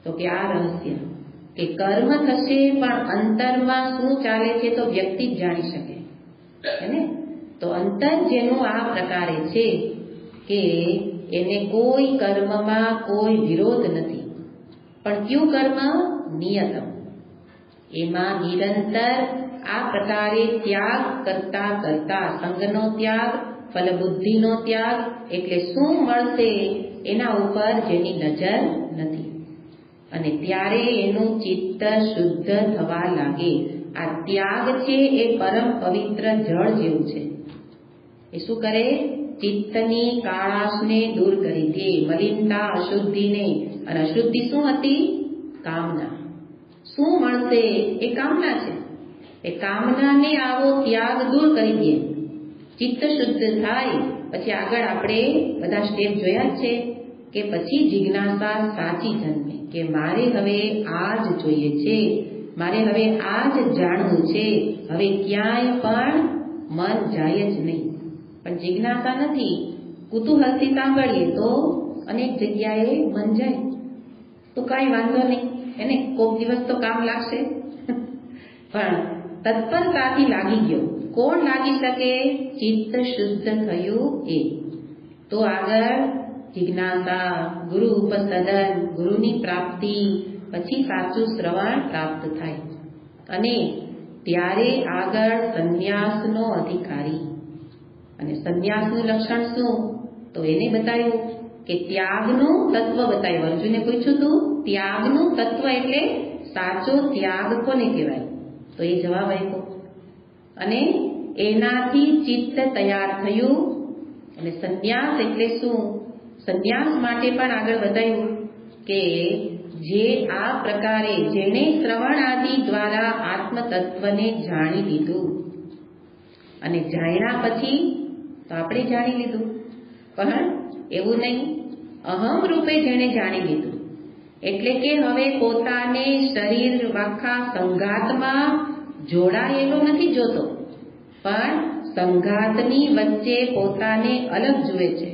તો કે આ રહસ્ય કે કર્મ થશે પણ અંતરમાં શું ચાલે છે તો વ્યક્તિ જ જાણી શકે, હે. તો અંતર જેનું આ પ્રકારે છે કે એને કોઈ કર્મમાં કોઈ વિરોધ નથી, પણ કયું કર્મ? નિયતમ. એમાં નિરંતર આ પ્રકારે ત્યાગ કરતા કરતા, સંગનો ત્યાગ, ફલબુદ્ધિનો ત્યાગ, એટલે શું મળશે એના ઉપર જેની નજર નથી, અને ત્યારે એનું ચિત્ત શુદ્ધ થવા લાગે. આ ત્યાગ છે એ પરમ પવિત્ર જળ જેવું છે. એ શું કરે? ચિત્તની કાળાશને દૂર કરી દે, મલિનતા, અશુદ્ધિને. અને અશુદ્ધિ શું હતી? કામના. શું મળશે? એ કામના છે. એ કામનાને આવો ત્યાગ દૂર કરી દે, ચિત્ત શુદ્ધ થાય. પછી આગળ આપણે બધા સ્ટેપ જોયા જ છે કે પછી જિજ્ઞાસા સાચી જન્મે કે મારે હવે આ જ જોઈએ છે, મારે હવે આ જ જાણવું છે. હવે ક્યાંય પણ મન જાય જ નહીં. પણ જિજ્ઞાસા નથી, કુતૂહલથી સાંભળીએ તો અનેક જગ્યાએ મન જાય, તો કાંઈ વાંધો નહીં, એને કોક દિવસ તો કામ લાગશે. પણ તત્પરતાથી લાગી ગયો. કોણ લાગી શકે? ચિત્ત શુદ્ધ થયું એ. તો આગળ જિજ્ઞાસા, ગુરુ ઉપસદન, ગુરુની પ્રાપ્તિ, પછી સાચું શ્રવણ પ્રાપ્ત થાય, અને ત્યારે આગળ સંન્યાસનો અધિકારી. અને સંન્યાસનું લક્ષણ શું? તો એને બતાવ્યું કે ત્યાગનું તત્વ બતાવ્યું. અર્જુને પૂછ્યું હતું ત્યાગનું તત્વ એટલે સાચો ત્યાગ કોને કહેવાય? તો એ જવાબ આપ્યો, અને એનાથી ચિત્ત તૈયાર થયું. અને સંન્યાસ એટલે શું? સંન્યાસ માટે પણ આગળ બતાવ્યું કે જે આ પ્રકારે જેને શ્રવણ આદિ દ્વારા આત્મ તત્વને જાણી લીધું, અને જાણ્યા પછી તો આપણે જાણી લીધું, પણ એવું નહીં, અહમ રૂપે જેને જાણી લીધું, એટલે કે હવે પોતાને શરીર આખા સંઘાતમાં જોડાયેલો નથી જોતો, પણ સંઘાતની વચ્ચે પોતાને અલગ જુએ છે,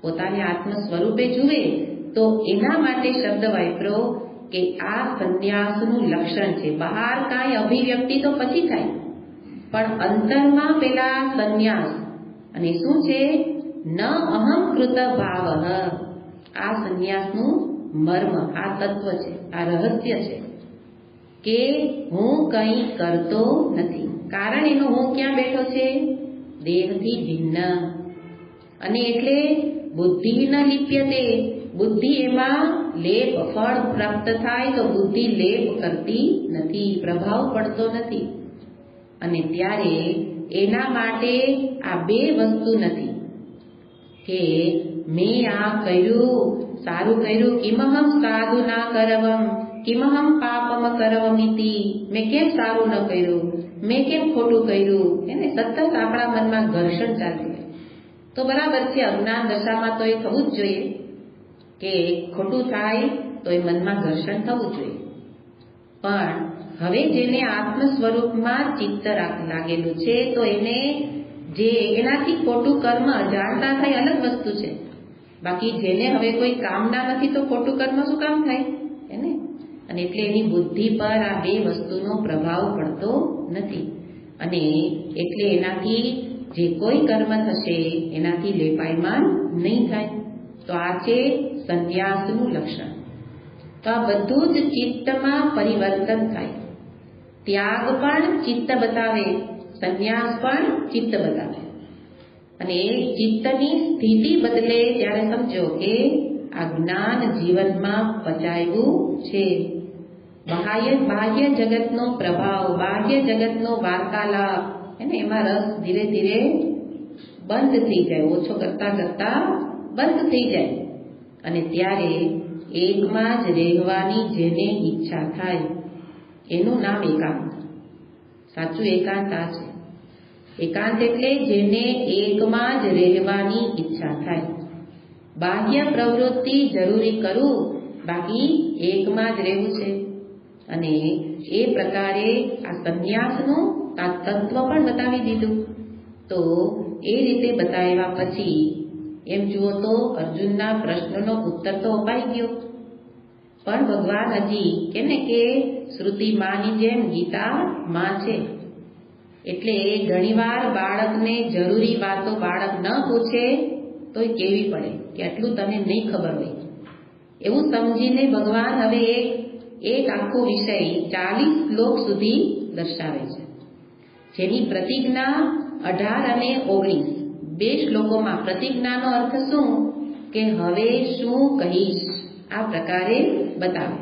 પોતાને આત્મ સ્વરૂપે જુએ. તો એના માટે શબ્દ વાપરો કે આ સંન્યાસનું લક્ષણ છે. બહાર કાંઈ અભિવ્યક્તિ તો પછી થાય, પણ અંતરમાં પેલા સંન્યાસ. અને શું છે? ન અહમ કૃત ભાવ. આ સંન્યાસનું મર્મ, આ તત્વ છે, આ રહસ્ય છે કે હું કંઈ કરતો નથી. કારણ એનો હું ક્યાં બેઠો છે? દેહથી ભિન્ન. અને એટલે બુદ્ધિ ન લિપ્યતે, બુદ્ધિ એમાં લેપ, ફળ પ્રાપ્ત થાય તો બુદ્ધિ લેપ કરતી નથી, પ્રભાવ પડતો નથી. અને ત્યારે એના માટે આ બે વસ્તુ નથી કે મેં આ કર્યું, સારું કર્યું, કિમહમ સાધુ ના કરવમ, કિમહમ પાપમ કરવમિતિ. મેં કેમ સારું ન કર્યું, મેં કેમ ખોટું કર્યું. એને સતત આપણા મનમાં ઘર્ષણ ચાલતું હોય. તો બરાબર છે, અજ્ઞાન દશામાં તો એ થવું જ જોઈએ કે ખોટું થાય તો એ મનમાં ઘર્ષણ થવું જોઈએ. પણ હવે જેને આત્મ સ્વરૂપમાં ચિત્ત લાગેલું છે, તો એને જે એનાથી ખોટું કર્મ અજાણતા થાય અલગ વસ્તુ છે. બાકી જેને હવે કોઈ કામના નથી તો ખોટું કર્મ શું કામ થાય એને? અને એટલે એની બુદ્ધિ પર આ બે વસ્તુનો પ્રભાવ પડતો નથી, અને એટલે એનાથી જે કોઈ કર્મ થશે એનાથી લેપાયમાન નહીં થાય. તો આ છે સંન્યાસનું લક્ષણ. તો આ બધું જ ચિત્તમાં પરિવર્તન થાય. ત્યાગ પણ ચિત્ત બતાવે, સંન્યાસ પણ ચિત્ત બતાવે. અને એ ચિત્તની સ્થિતિ બદલે ત્યારે સમજો કે આ જ્ઞાન જીવનમાં પચાવ્યું છે. બાહ્ય જગતનો પ્રભાવ, બાહ્ય જગતનો વાર્તાલાપ, એને એમાં રસ ધીરે ધીરે બંધ થઈ જાય, ઓછો કરતા કરતા બંધ થઈ જાય. અને ત્યારે એકમાં જ રહેવાની જેને ઈચ્છા થાય એનું નામ એકાંત. સાચું એકાંત આ છે. એકાંત એટલે જેને એકમાં જ રહેવાની ઈચ્છા થાય. બાહ્ય પ્રવૃત્તિ જરૂરી કરું, બાકી એકમાં જ રહેવું છે. અને એ પ્રકારે આ સંન્યાસનું તત્વ પણ બતાવી દીધું. તો એ રીતે બતાવ્યા પછી એમ જુઓ તો અર્જુનના પ્રશ્નનો ઉત્તર તો અપાઈ ગયો, પણ ભગવાન હજી કેમ ને કે શ્રુતિ માની જેમ ગીતા માં છે. એટલે ઘણીવાર બાળકને જરૂરી વાતો બાળક ન પૂછે તોય કેવી પડે કે આટલું તને નહીં ખબર હોય. એવું સમજીને ભગવાન હવે એક આખો વિષય 40 શ્લોક સુધી દર્શાવે છે, જેની પ્રતિજ્ઞા 18 અને 19 બે શ્લોકોમાં પ્રતિજ્ઞાનો અર્થ શું કે હવે શું કહીશ આ પ્રકારે બતાવે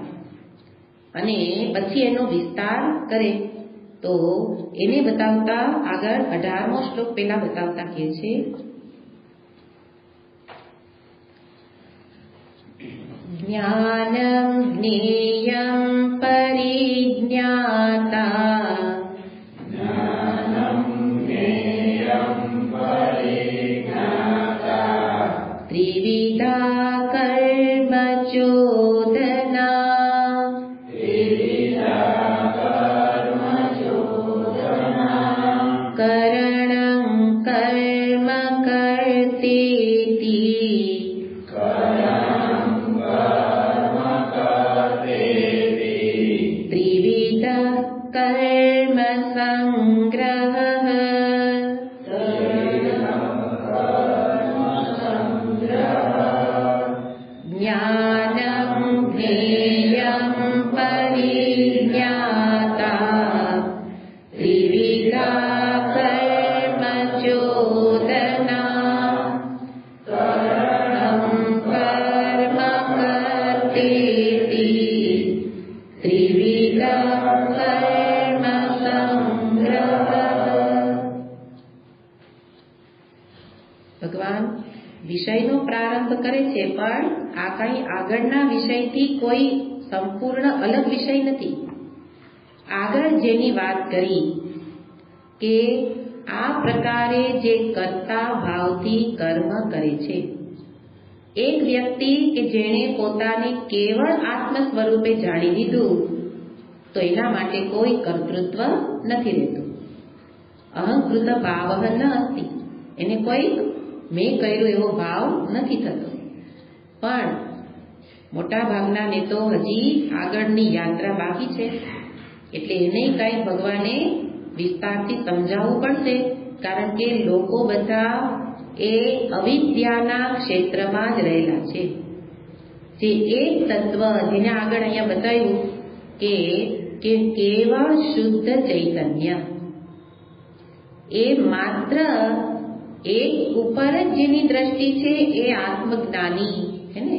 અને પછી એનો વિસ્તાર કરે. તો એને બતાવતા આગળ 18મો શ્લોક પહેલા બતાવતા કહે છે, જ્ઞાનમ જ્ઞેયમ પરિજ્ઞાતા ત્રિવિધા કર્મ ચોદના કरणं કર્મ કર્તેતિ ત્રિવિધ કર્મ સંગ્રહ જ્ઞાનમ જ્ઞેયમ પરિજ્ઞાતા ત્રિવિધા કર્મ ચોદના કरणं કર્મ કર્તેતિ ત્રિવિધ કર્મ સંગ્રહ. ભગવાન વિષયનો પ્રારંભ કરે છે, પણ આ કઈ આગળના વિષયથી કોઈ સંપૂર્ણ અલગ વિષય નથી. આગળ જેની વાત કરી કે આ પ્રકારે જે કર્તા ભાવથી કર્મ કરે છે, એક વ્યક્તિ કે જેણે પોતાને કેવળ આત્મ સ્વરૂપે જાણી લીધું તો એના માટે કોઈ કર્તૃત્વ નથી રહેતું. અહંકૃત ભાવ ન અસ્તિ, એને કોઈ મેં કર્યું એવો ભાવ નથી થતો. પણ મોટા ભાગનાને તો હજી આગળની યાત્રા બાકી છે, એટલે એને કંઈ ભગવાને વિસ્તારથી સમજાવવું પડશે, કારણ કે લોકો બધા એ અવિદ્યાના ક્ષેત્રમાં જ રહેલા છે. જે એક તત્વ જેને આગળ અહીંયા બતાવ્યું કે કેવળ શુદ્ધ ચૈતન્ય, એ માત્ર એક ઉપર જ જેની દ્રષ્ટિ છે એ આત્મજ્ઞાની છે ને,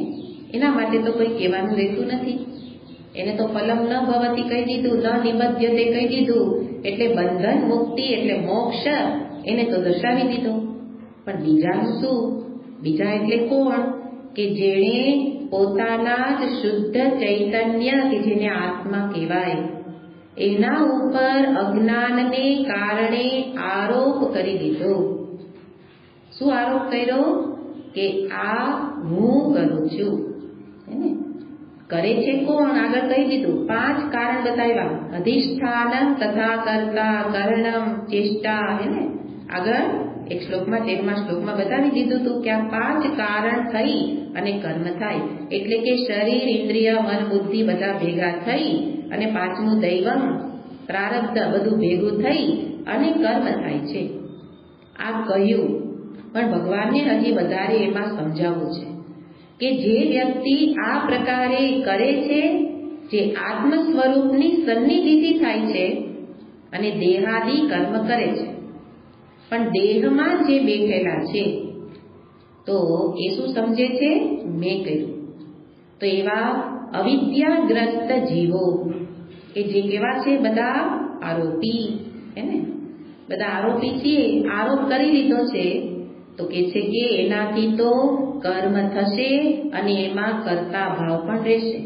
એના માટે તો કોઈ કહેવાનું રહેતું નથી. એને તો ફલમ ન ભવતી કહી દીધું, ન નિબધ્યતે કહી દીધું, એટલે બંધન મુક્તિ એટલે મોક્ષ એને તો દર્શાવી દીધો. પણ બીજાનું શું? બીજા એટલે કોણ? કે જેણે પોતાના જ શુદ્ધ ચૈતન્ય કે જેને આત્મા કહેવાય એના ઉપર અજ્ઞાનને કારણે આરોપ કરી દીધો. શું આરોપ કર્યો? કે આ હું કરું છું. હે કરે છે કોણ? આગળ કહી દીધું, 5 કારણ બતાવ્યા. અધિષ્ઠાનમ તથા કર્તા કર્ણમ ચેષ્ટા, હે ને આગળ એક શ્લોકમાં 13મા શ્લોકમાં બતાવી દીધું હતું કે આ 5 કારણ થઈ અને કર્મ થાય. એટલે કે શરીર, ઇન્દ્રિય, મન, બુદ્ધિ બધા ભેગા થઈ અને 5મું દૈવમ પ્રારબ્ધ બધું ભેગું થઈ અને કર્મ થાય છે. આ કહ્યું, પણ ભગવાનને હજી વધારે એમાં સમજાવવું છે કે જે વ્યક્તિ આ પ્રકારે કરે છે, જે આત્મ સ્વરૂપની સન્નિધિથી થાય છે અને દેહાદી કર્મ કરે છે, પણ દેહમાં જે બેઠેલા છે તો એ શું સમજે છે? મેં કર્યું. તો એવા અવિદ્યાગ્રસ્ત જીવો કે જે કેવા છે? બધા આરોપી, હે ને બધા આરોપી છીએ. આરોપ કરી લીધો છે તો કે છે કે એનાથી તો કર્મ થશે અને એમાં કર્તા ભાવ પણ રહેશે.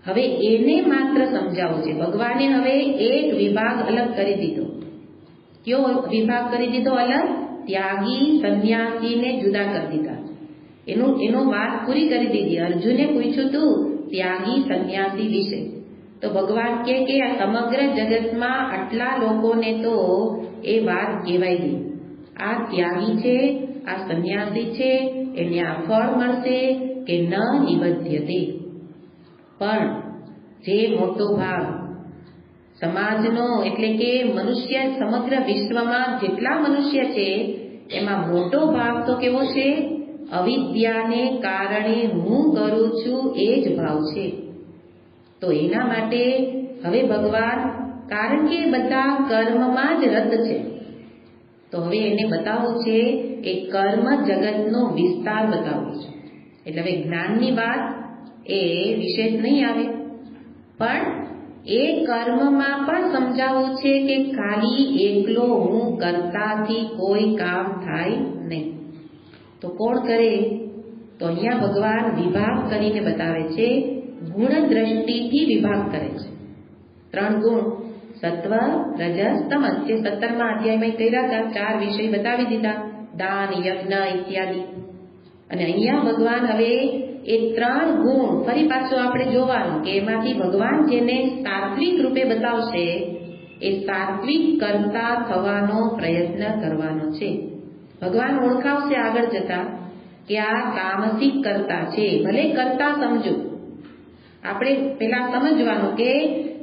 હવે એને માત્ર સમજાવવું છે. ભગવાને હવે એક વિભાગ અલગ કરી દીધો. કયો વિભાગ કરી દીધો અલગ? ત્યાગી સંન્યાસીને જુદા કરી દીધા. એનો વાત પૂરી કરી દીધી. અર્જુને પૂછ્યું તું ત્યાગી સંન્યાસી વિશે, તો ભગવાન કે આ સમગ્ર જગતમાં આટલા લોકોને તો એ વાત કહેવાય ગઈ. આ ત્યાગી છે, આ સંન્યાસી છે, એને આ ફળ મળશે કે ન નિબધ્યતે. પણ જે મોટો ભાગ સમાજનો એટલે કે મનુષ્ય સમગ્ર વિશ્વમાં જેટલા મનુષ્ય છે એમાં મોટો ભાગ તો કેવો છે? અવિદ્યાને કારણે હું કરું છું એ જ ભાવ છે. તો એના માટે હવે ભગવાન, કારણ કે બધા કર્મમાં જ રત છે, તો હવે એને બતાવવું છે એ કર્મ જગતનો વિસ્તાર બતાવવો છે. એટલે હવે જ્ઞાનની વાત એ વિશેષ નહીં આવે, પણ એ કર્મમાં પણ સમજાવવું છે કે ખાલી એકલો હું કરતાથી કોઈ કામ થાય નહીં. તો કોણ કરે? તો અહીંયા ભગવાન વિભાગ કરીને બતાવે છે. ગુણ દ્રષ્ટિથી વિભાગ કરે છે. 3 ગુણ, સત્વ, રજસ, તમસ, જે 17મા અધ્યાયમાં કર્યા હતા. 4 વિષય બતાવી દીધા, દાન, યજ્ઞ ઇત્યાદિ. અને અહીંયા ભગવાન હવે એ 3 ગુણ ફરી પાછું આપણે જોવાનું કે એમાંથી ભગવાન જેને સાત્વિક રૂપે બતાવશે એ સાત્વિક કરતા થવાનો પ્રયત્ન કરવાનો છે. ભગવાન ઓળખાવશે આગળ જતા કે આ તામસિક કરતા છે. ભલે કરતા સમજો, આપણે પેલા સમજવાનું કે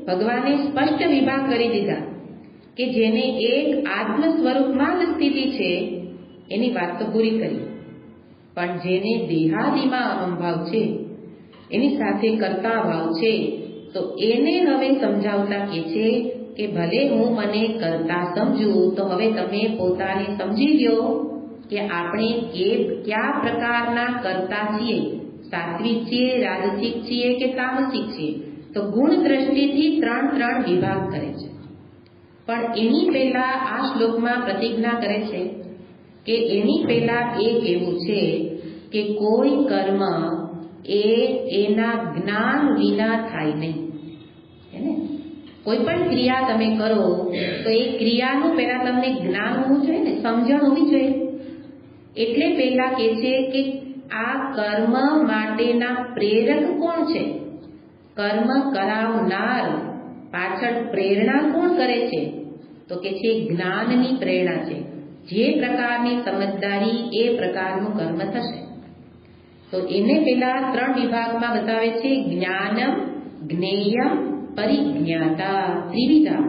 ભગવાને સ્પષ્ટ વિભાગ કરી દીધા કે જેને એક આત્મ સ્વરૂપમાં જ સ્થિતિ છે એની વાત તો પૂરી કરી, પણ જેને દેહાદિમાં અહંભાવ છે, એની સાથે કરતા ભાવ છે, તો એને હવે સમજાવતા કે છે કે ભલે હું મને કરતા સમજું, તો હવે તમે પોતાને સમજી લ્યો કે આપણે કયા પ્રકારના કરતા છીએ, સાત્વિક છીએ, રાજસિક છીએ કે તામસિક છીએ. તો ગુણ દ્રષ્ટિથી 3 વિભાગ કરે છે. પણ એની પહેલા આ શ્લોકમાં પ્રતિજ્ઞા કરે છે કે એની પહેલા એ કહેવું છે કે કોઈ કર્મ એના જ્ઞાન વિના થાય નહીં. હે? કોઈ પણ ક્રિયા તમે કરો તો એ ક્રિયાનું પહેલા તમને જ્ઞાન હોવું જોઈએ ને, સમજણ હોવી જોઈએ. એટલે પહેલા કહે છે કે આ કર્મ માટેના પ્રેરક કોણ છે? કર્મ કરાવનાર પાછળ પ્રેરણા કોણ કરે છે? તો કે છે જ્ઞાનની પ્રેરણા છે. જે પ્રકારની સમજદારી એ પ્રકારનું કર્મ થશે. તો એને પેલા 3 વિભાગમાં બતાવે છે. જ્ઞાનમ, જ્ઞેયમ, પરિજ્ઞાતા, ત્રિવિધા.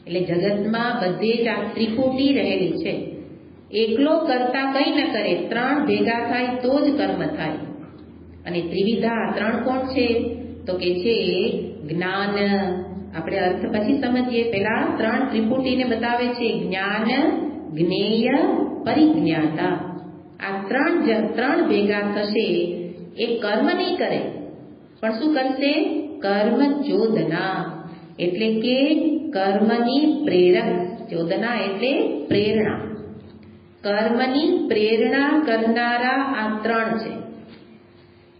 એટલે જગતમાં બધે જ આ ત્રિપુટી રહેલી છે. એકલો કરતા કંઈ ન કરે, 3 ભેગા થાય તો જ કર્મ થાય. અને ત્રિવિધા 3 કોણ છે? તો કે છે જ્ઞાન. આપણે અર્થ પછી સમજીએ. પેલા 3 ત્રિપુટીને બતાવે છે. જ્ઞાન, જ્ઞેય, પરિજ્ઞાતા. આ 3 ભેગા થશે. એ કર્મ નહીં કરે, પણ શું કરશે? કર્મ ચોદના, એટલે કે કર્મની પ્રેરક. ચોદના એટલે પ્રેરણા. કર્મની પ્રેરણા કરનારા આ 3 છે.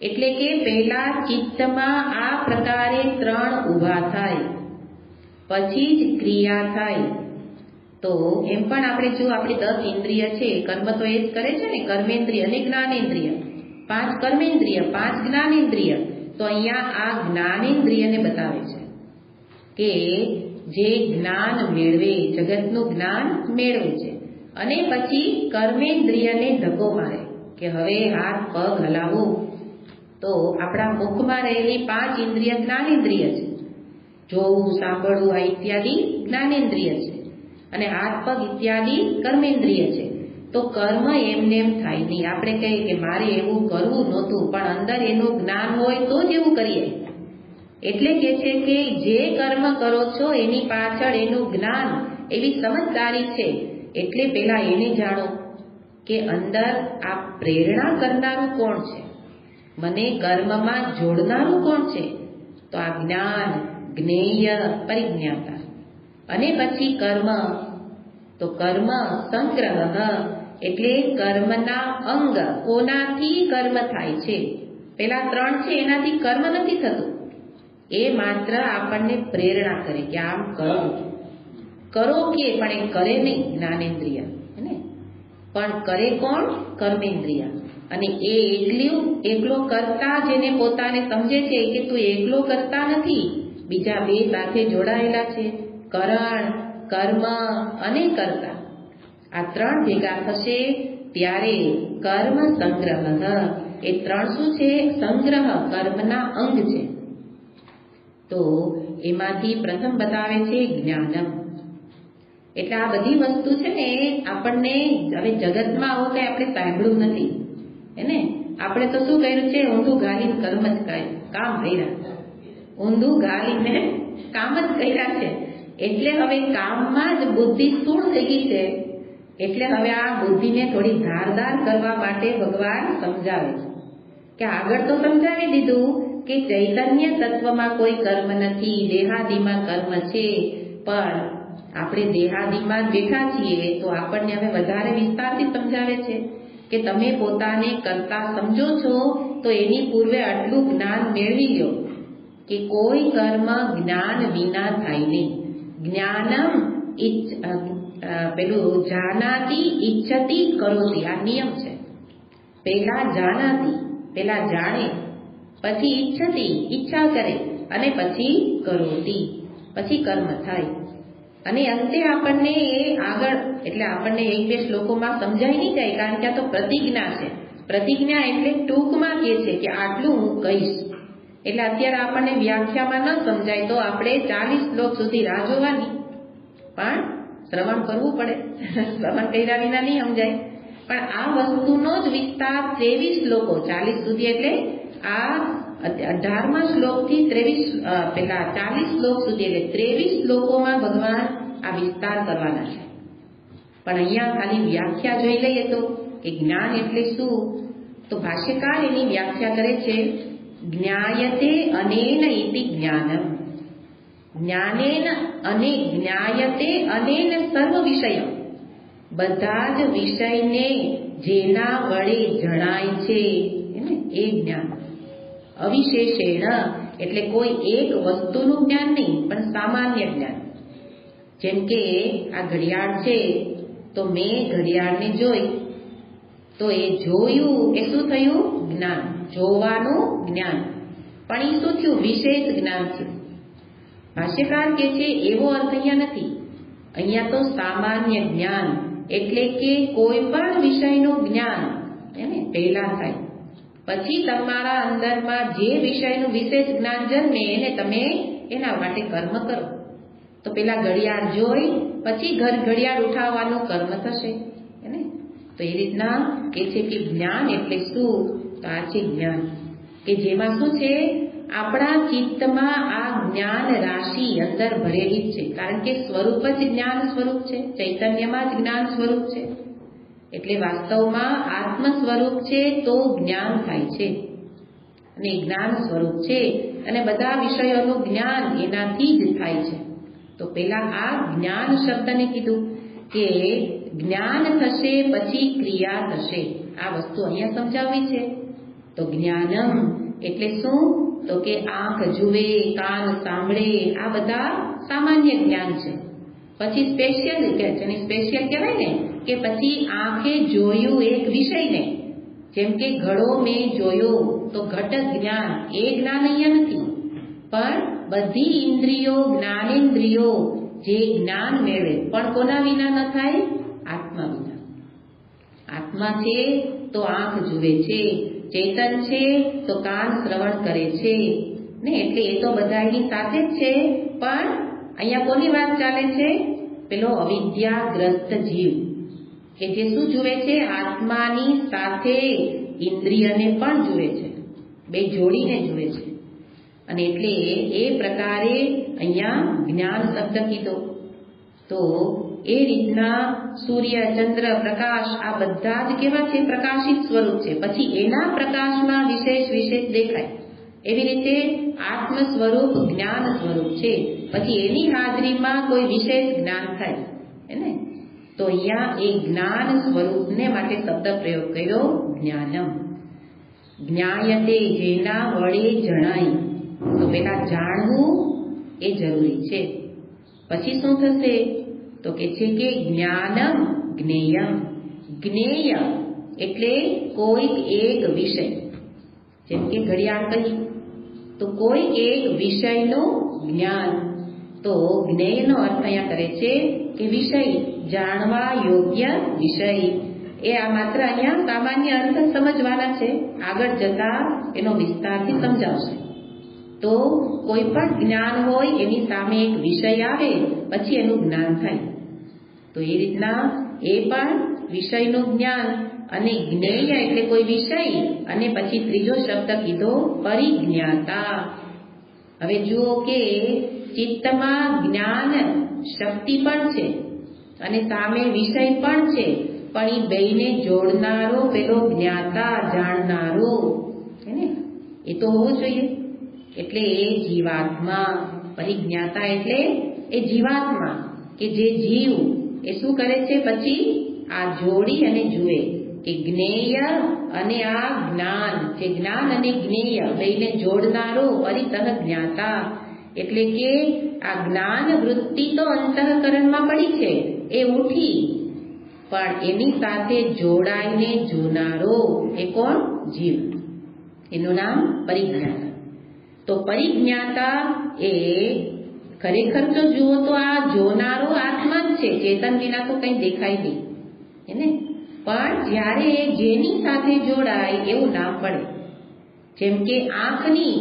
એટલે કે પહેલા ચિત્તમાં આ પ્રકારે 3 ઊભા થાય, પછી જ ક્રિયા થાય. તો એમ પણ આપણે જો આપણી 10 ઇન્દ્રિય છે, કર્મ તો એ જ કરે છે ને, કર્મેન્દ્રિય અને જ્ઞાનેન્દ્રિય. 5 કર્મેન્દ્રિય, 5 જ્ઞાનેન્દ્રિય. તો અહીંયા આ જ્ઞાનેન્દ્રિયને બતાવે છે કે જે જ્ઞાન મેળવે, જગતનું જ્ઞાન મેળવે છે, અને પછી કર્મેન્દ્રિયને ધક્કો મારે કે હવે હાથ પગ હલાવો. તો આપણા મુખમાં રહેલી 5 ઇન્દ્રિય જ્ઞાનેન્દ્રિય છે. જોવું, સાંભળવું આ ઇત્યાદિ જ્ઞાનેન્દ્રિય છે, અને હાથ પગ ઇત્યાદિ કર્મેન્દ્રિય છે. તો કર્મ એમને એમ થાય નહીં. આપણે કહીએ કે મારે એવું કરવું નહોતું, પણ અંદર એનું જ્ઞાન હોય તો જ એવું કરીએ. એટલે કે છે કે જે કર્મ કરો છો એની પાછળ એનું જ્ઞાન, એવી સમજદારી છે. એટલે પેલા એને જાણો કે અંદર આ પ્રેરણા કરનારું કોણ છે, મને કર્મમાં જોડનારું કોણ છે. તો આ જ્ઞાન, જ્ઞેય, પરિજ્ઞાતા. અને પછી કર્મ. તો કર્મ સંગ્રહ, એટલે કર્મના અંગ, કોનાથી કર્મ થાય છે. પેલા 3 છે એનાથી કર્મ નથી થતું, એ માત્ર આપણને પ્રેરણા કરે કે આમ કરો કે, પણ એ કરે નહીં જ્ઞાનેન્દ્રિય, હે, પણ કરે કોણ? કર્મેન્દ્રિય. અને એ એકલો કરતા જેને પોતાને સમજે છે કે તું એકલો કરતા નથી, બીજા 2 સાથે જોડાયેલા છે, કરણ, કર્મ અને કર્તા. આ 3 ભેગા થશે ત્યારે કર્મ સંગ્રહ. એ 3 શું છે? સંગ્રહ, કર્મના અંગ છે. તો એમાંથી પ્રથમ બતાવે છે જ્ઞાનમ. એટલે આ બધી વસ્તુ છે ને આપણને હવે જગતમાં આવું કઈ આપણે સાંભળ્યું નથી, એને આપણે તો શું કર્યું છે? ઊંધું ગાલીને કર્મ જ કામ કર્યા, ઊંધું ગાલીને કામ જ કર્યા છે. એટલે હવે કામમાં જ બુદ્ધિ સ્થૂળ થઈ ગઈ છે. એટલે હવે આ બુદ્ધિને થોડી ધારદાર કરવા માટે ભગવાન સમજાવે છે કે આગળ તો સમજાવી દીધું કે ચૈતન્ય તત્વમાં કોઈ કર્મ નથી, દેહાદિમાં કર્મ છે, પણ આપણે દેહાદિમાં બેઠા છીએ તો આપણને હવે વધારે વિસ્તારથી સમજાવે છે કે તમે પોતાને કરતા સમજો છો તો એની પૂર્વે આટલું જ્ઞાન મેળવી લો કે કોઈ કર્મ જ્ઞાન વિના થાય નહીં. જ્ઞાનમ પેલું જાનાતી ઈચ્છતી કરોતી, આ નિયમ છે. પહેલા જાનાતી, પહેલા જાણે, પછી ઈચ્છતી, ઈચ્છા કરે, અને પછી કરોતી, પછી કર્મ થાય. અને અંતે આપણને એ આગળ એટલે આપણને 1-2 શ્લોકોમાં સમજાઈ નહીં જાય, કારણ કે આ તો પ્રતિજ્ઞા છે. પ્રતિજ્ઞા એટલે ટૂંકમાં કહે છે કે આટલું હું કહીશ. એટલે અત્યારે આપણને વ્યાખ્યામાં ન સમજાય તો આપણે 40 શ્લોક સુધી રાહ જોવાની, પણ શ્રવણ કરવું પડે. શ્રવણ કર્યા વિના નહીં સમજાય. પણ આ વસ્તુનો જ વિસ્તાર 23 શ્લોકો, 40 સુધી એટલે આ 18મા શ્લોકથી 40 શ્લોક સુધી એટલે 23 શ્લોકોમાં ભગવાન આ વિસ્તાર કરવાના છે. પણ અહીંયા ખાલી વ્યાખ્યા જોઈ લઈએ તો કે જ્ઞાન એટલે શું, તો ભાષ્યકાર એની વ્યાખ્યા કરે છે, જ્ઞાયતે અનેન ઇતિ જ્ઞાનમ. જ્ઞાનેન અને જ્ઞાયતે અનેન સર્વ વિષય, બધા જ વિષયને જેના વડે જણાય છે એ જ્ઞાન. અવિશેષેણ એટલે કોઈ એક વસ્તુનું જ્ઞાન નહીં, પણ સામાન્ય જ્ઞાન. જેમ કે આ ઘડિયાળ છે તો મેં ઘડિયાળને જોઈ, તો એ જોયું એ શું થયું? જ્ઞાન, જોવાનું જ્ઞાન. પણ એ શું થયું? વિશેષ જ્ઞાન થયું. ભાષ્યકાર કહે છે એવો અર્થ અહીંયા નથી. અહીંયા તો સામાન્ય જ્ઞાન એટલે કે કોઈ પણ વિષયનું જ્ઞાન એને પહેલા થાય, પછી તમારા અંદરમાં જે વિષયનું વિશેષ જ્ઞાન જન્મે એને તમે એના માટે કર્મ કરો. તો પેલા ઘડિયાળ જોઈ પછી ઘડિયાળ ઉઠાવવાનું કર્મ થશે, એને તો એ રીતના કે છે કે જ્ઞાન એટલે શું? તો આ છે જ્ઞાન કે જેમાં શું છે? આપણા ચિત્તમાં આ જ્ઞાન રાશિ અંદર ભરેલી જ છે, કારણ કે સ્વરૂપ જ જ્ઞાન સ્વરૂપ છે, ચૈતન્યમાં જ જ્ઞાન સ્વરૂપ છે. એટલે વાસ્તવમાં આત્મ સ્વરૂપ છે તો જ્ઞાન થાય છે, અને જ્ઞાન સ્વરૂપ છે, અને બધા વિષયોનું જ્ઞાન એનાથી જ થાય છે. તો પેલા આ જ્ઞાન શબ્દને કીધું કે જ્ઞાન થશે પછી ક્રિયા થશે. આ વસ્તુ અહીંયા સમજાવવી છે. તો જ્ઞાનમ એટલે શું? તો કે આંખ જુએ, કાન સાંભળે, આ બધા સામાન્ય જ્ઞાન છે. પછી સ્પેશિયલ કે જેને સ્પેશિયલ કહેવાય ને, કે પછી આંખે જોયું એક વિષયને, જેમ કે ઘડો મેં જોયો તો ઘટ જ્ઞાન, એ જ્ઞાન અહીંયા નથી, પણ બધી ઇન્દ્રિયો, જ્ઞાનેન્દ્રિયો જે જ્ઞાન મેળવે, પણ કોના વિના ન થાય? આત્મા વિના. આત્મા છે તો આંખ જુએ છે, ચેતન છે તો કાન શ્રવણ કરે છે ને, એટલે એ તો બધા એની સાથે જ છે. પણ અહીંયા કોની વાત ચાલે છે? પેલો અવિદ્યાગ્રસ્ત જીવ કે જે શું જુએ છે? આત્માની સાથે ઇન્દ્રિયને પણ જુએ છે, બે જોડીને જુએ છે. અને એટલે એ પ્રકારે અહીંયા જ્ઞાન શબ્દ કીધો. તો એ રીતના સૂર્ય, ચંદ્ર, પ્રકાશ આ બધા જ કેવા છે? પ્રકાશિત સ્વરૂપ છે. પછી એના પ્રકાશમાં વિશેષ દેખાય. એવી રીતે આત્મ સ્વરૂપ જ્ઞાન સ્વરૂપ છે, પછી એની હાજરીમાં કોઈ વિશેષ જ્ઞાન થાય, હે ને? તો અહીંયા એ જ્ઞાન સ્વરૂપને માટે શબ્દ પ્રયોગ કર્યો જ્ઞાનમ. જ્ઞાયતે જેના વડે જણાય. તો પેલા જાણવું એ જરૂરી છે. પછી શું થશે તો કે છે કે જ્ઞાનમ જ્ઞેયમ. જ્ઞેય એટલે કોઈક એક વિષય, જેમ કે ઘડિયાળ કહી તો કોઈ એક વિષયનું જ્ઞાન. તો જ્ઞેયનો અર્થ અહીંયા કરે છે કે વિષય, જાણવા યોગ્ય વિષય. એ આ માત્ર અહીંયા સામાન્ય અર્થ સમજવાના છે, આગળ જતા એનો વિસ્તારથી સમજાવશે. તો કોઈ પણ જ્ઞાન હોય એની સામે એક વિષય આવે પછી એનું જ્ઞાન થાય. તો એ રીતના એ પણ વિષયનું જ્ઞાન. અને જ્ઞેય એટલે કોઈ વિષય, અને પછી ત્રીજો શબ્દ કીધો પરિજ્ઞાતા. હવે જુઓ કે ચિત્તમાં જ્ઞાન શક્તિ પણ છે અને સામે વિષય પણ છે, પણ એ બેયને જોડનારો પેલો જ્ઞાતા, જાણનારો હે, એ તો હોવો જોઈએ. એટલે એ જીવાત્મા. પરિજ્ઞાતા એટલે એ જીવાત્મા, કે જે જીવ એ શું કરે છે, પછી આ જોડી અને જુએ કે જ્ઞેય અને આ જ્ઞાન, જે જ્ઞાન અને જ્ઞેય બેયને જોડનારો પરિતઃ જ્ઞાતા. એટલે કે આ જ્ઞાન વૃત્તિ તો અંતઃકરણમાં પડી છે, એ ઉઠી, પણ એની સાથે જોડાઈને જોનારો એ કોણ? જીવ. એનું નામ પરિજ્ઞાતા. તો પરિજ્ઞાતા એ ખરેખર તો જુઓ તો આ જોનારો આત્મા જ છે, ચેતન વિના તો કંઈ દેખાય નહીં એને. પણ જ્યારે જેની સાથે જોડાય એવું નામ પડે. જેમ કે આંખની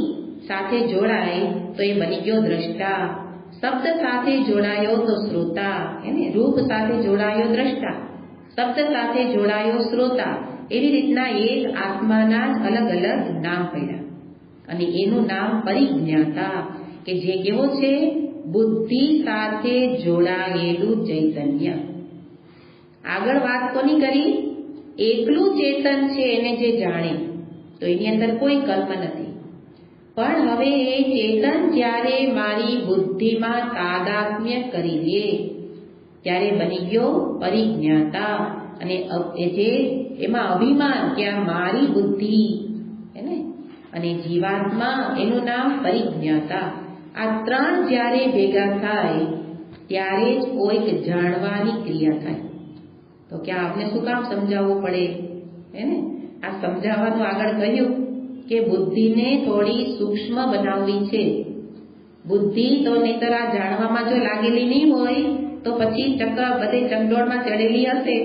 સાથે જોડાય તો એ બની ગયો દ્રષ્ટા, શબ્દ સાથે જોડાયો તો શ્રોતા, એને રૂપ સાથે જોડાયો દ્રષ્ટા, શબ્દ સાથે જોડાયો શ્રોતા. એવી રીતના એક આત્માના જ અલગ અલગ નામ પડ્યા, અને એનું નામ પરિજ્ઞાતા, કે જે કેવો છે? બુદ્ધિ સાથે જોડાયેલું ચૈતન્ય. આગળ વાત કોની કરી? એકલું ચેતન છે એને જે જાણે, તો એની અંદર કોઈ કર્મ નથી. પણ હવે એ ચેતન જ્યારે મારી બુદ્ધિમાં તાદાત્મ્ય કરી લે ત્યારે બની ગયો પરિજ્ઞાતા. અને એ જે એમાં અભિમાન કે આ મારી બુદ્ધિ હે ને, અને જીવાત્મા, એનું નામ પરિજ્ઞાતા. આ ત્રણ જ્યારે ભેગા થાય ત્યારે જ કોઈક જાણવાની ક્રિયા થાય. તો કે આપને શું કામ સમજાવવું પડે હે ને? આ સમજાવવાનું આગળ કહ્યું કે બુદ્ધિને થોડી સૂક્ષ્મ બનાવવી છે. બુદ્ધિ તો નહીતર આ જાણવામાં જો લાગેલી નહીં હોય તો પછી બધે ચકડોળમાં ચડેલી હશે.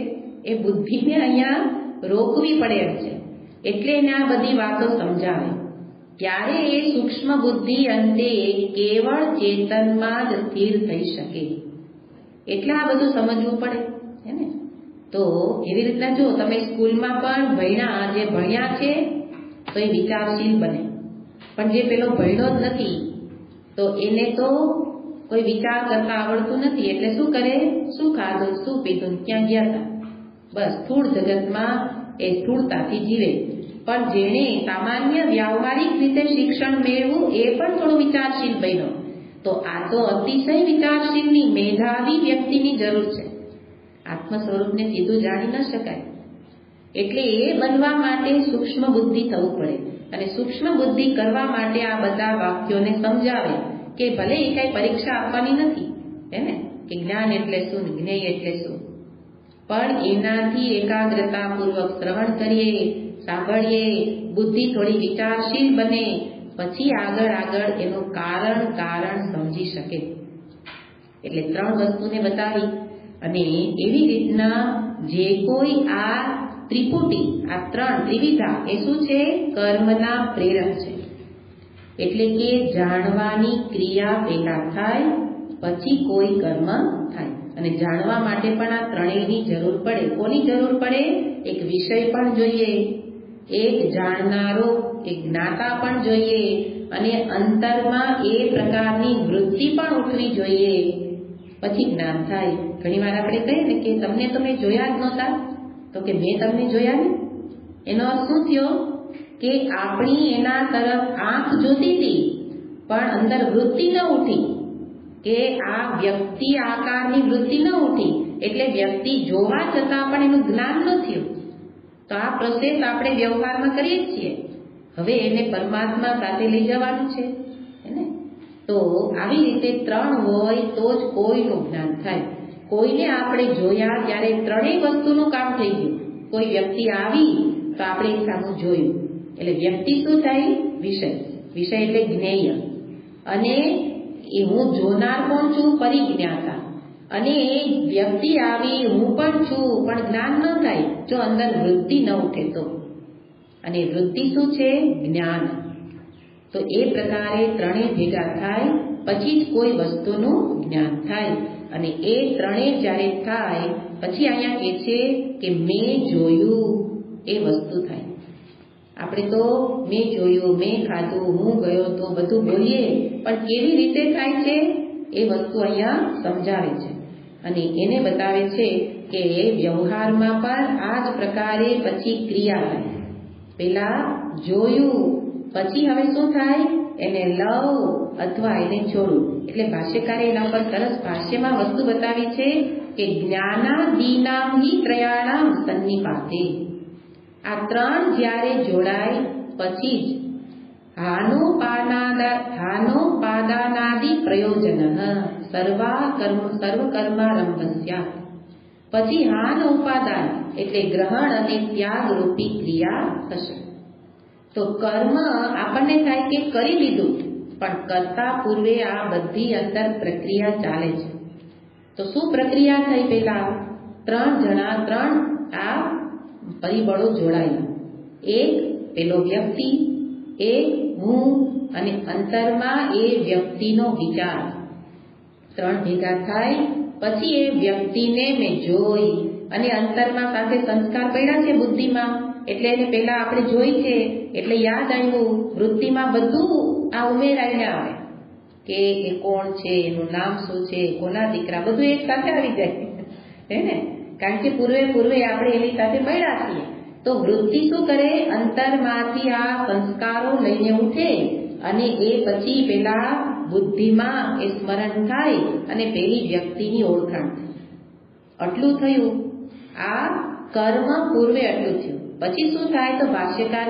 એ બુદ્ધિને અહીંયા રોકવી પડે એમ છે, એટલે એને આ બધી વાતો સમજાવે. ત્યારે એ સૂક્ષ્મ બુદ્ધિ અંતે કેવળ ચેતનમાં જ સ્થિર થઈ શકે. એટલે આ બધું સમજવું પડે હે ને. તો એવી રીતના જો તમે સ્કૂલમાં પણ ભણ્યા છે તો એ વિચારશીલ બને, પણ જે પેલો ભણ્યો જ નથી તો એને તો કોઈ વિચાર કરતા આવડતું નથી, એટલે શું કરે? શું ખાધું, શું પીધું, ક્યાં ગયા હતા, બસ સ્થૂળ જગતમાં એ સ્થૂળતાથી જીવે. પણ જેણે સામાન્ય વ્યવહારિક રીતે શિક્ષણ મેળવું એ પણ થોડો વિચારશીલ બન્યો, તો આ તો અતિશય વિચારશીલની, મેધાવી વ્યક્તિની જરૂર છે. આત્મ સ્વરૂપને સીધું જાણી ન શકાય, એટલે એ બનવા માટે સૂક્ષ્મ બુદ્ધિ થવું પડે. અને સૂક્ષ્મ બુદ્ધિ કરવા માટે આ બધા વાક્યોને સમજાવે કે ભલે એ કઈ પરીક્ષા આપવાની નથી હે ને, કે જ્ઞાન એટલે શું, જ્ઞેય એટલે શું, પણ એનાથી એકાગ્રતાપૂર્વક શ્રવણ કરીએ, સાંભળીએ, બુદ્ધિ થોડી વિચારશીલ બને, પછી આગળ એનું કારણ સમજી શકે. એટલે ત્રણ વસ્તુને બતાવી. અને એવી રીતના જે કોઈ આ ત્રિપુટી, આ ત્રિવિધા એ શું છે? કર્મના પ્રેરક છે. એટલે કે જાણવાની ક્રિયા પહેલા થાય પછી કોઈ કર્મ થાય. અને જાણવા માટે પણ આ ત્રણેયની જરૂર પડે. કોની જરૂર પડે? એક વિષય પણ જોઈએ, એક જાણનારો, એક જ્ઞાતા પણ જોઈએ, અને અંતરમાં એ પ્રકારની વૃત્તિ પણ ઉઠવી જોઈએ, પછી જ્ઞાન થાય. ઘણી વાર આપણે કહીએ ને કે તમને તો મેં જોયા જ નહોતા, તો કે મેં તમને જોયા ને, એનો અર્થ શું થયો? કે આપણી એના તરફ આંખ જોતી હતી પણ અંદર વૃત્તિ ન ઉઠી. કે આ વ્યક્તિ આકારની વૃત્તિ ન ઉઠી, એટલે વ્યક્તિ જોવા છતાં પણ એનું જ્ઞાન ન થયું. તો આ પ્રોસેસ આપણે વ્યવહારમાં કરીએ જ છીએ. હવે એને પરમાત્મા સાથે લઈ જવાનું છે ને. તો આવી રીતે ત્રણ હોય તો જ કોઈનું જ્ઞાન થાય. કોઈને આપણે જોયા ત્યારે ત્રણેય વસ્તુનું કામ થઈ ગયું. કોઈ વ્યક્તિ આવી તો આપણે એ સામું જોયું, એટલે વ્યક્તિ શું થાય? વિષય. વિષય એટલે જ્ઞેય. અને એ હું જોનાર કોણ છું? પરિજ્ઞાતા. અને એ વ્યક્તિ આવી, હું પણ છું, પણ જ્ઞાન ન થાય જો અંદર વૃત્તિ ન ઉઠે તો. અને વૃત્તિ શું છે? જ્ઞાન. તો એ પ્રકારે ત્રણેય ભેગા થાય પછી જ કોઈ વસ્તુનું જ્ઞાન થાય. અને એ ત્રણેય જ્યારે થાય પછી અહીંયા કહે છે કે મેં જોયું, એ વસ્તુ થાય. આપણે તો મેં જોયું, મેં ખાધું, હું ગયો તો બધું બોલીએ, પણ કેવી રીતે થાય છે એ વસ્તુ અહીંયા સમજાવે છે. અને એને બતાવે છે કે વ્યવહારમાં પણ આ જ પ્રકારે પછી ક્રિયા થાય. પેલા જોયું, પછી હવે શું થાય? એને લવ અથવા એને છોડું. એટલે ભાષ્યકારે એના પર સરસ ભાષ્યમાં વસ્તુ બતાવી છે કે જ્ઞાનાદીનામ હિ ત્રયાણામ સન્નિપાતે. આ ત્રણ જ્યારે જોડાય પછી જ હાનોપાદાનાદિ પ્રયોજન સર્વકર્મારંભસ્ય. પછી હાન ઉપાદાન એટલે ગ્રહણ અને ત્યાગ રૂપી ક્રિયા થશે. તો કર્મ આપણને થાય કે કરી લીધું, પણ કરતા પૂર્વે આ બધી અંદર પ્રક્રિયા ચાલે છે. તો શું પ્રક્રિયા થઈ? પેલા ત્રણ આ પરિબળો જોડાયા. એક પેલો વ્યક્તિ, એક હું, અને અંતરમાં એ વ્યક્તિનો વિચાર. ત્રણ ભેગા થાય પછી એ વ્યક્તિને મેં જોઈ, અને અંતરમાં સાથે સંસ્કાર પડ્યા છે બુદ્ધિમાં, એટલે એને પેલા આપણે જોઈ છે એટલે યાદ આવ્યું. વૃત્તિમાં બધું આ ઉમેરાઈને આવે કે એ કોણ છે, એનું નામ શું છે, કોના દીકરા, બધું એક સાથે આવી જાય હે ને. કારણ કે પૂર્વે આપણે એની સાથે મળ્યા છીએ. તો વૃત્તિ શું કરે? અંતરમાંથી આ સંસ્કારો લઈને ઉઠે, અને એ પછી પેલા બુદ્ધિમાં એ સ્મરણ થાય અને પેલી વ્યક્તિની ઓળખાણ થાય. આટલું થયું. આ કર્મ પૂર્વે આટલું થયું. પછી શું થાય? તો ભાષ્યકાર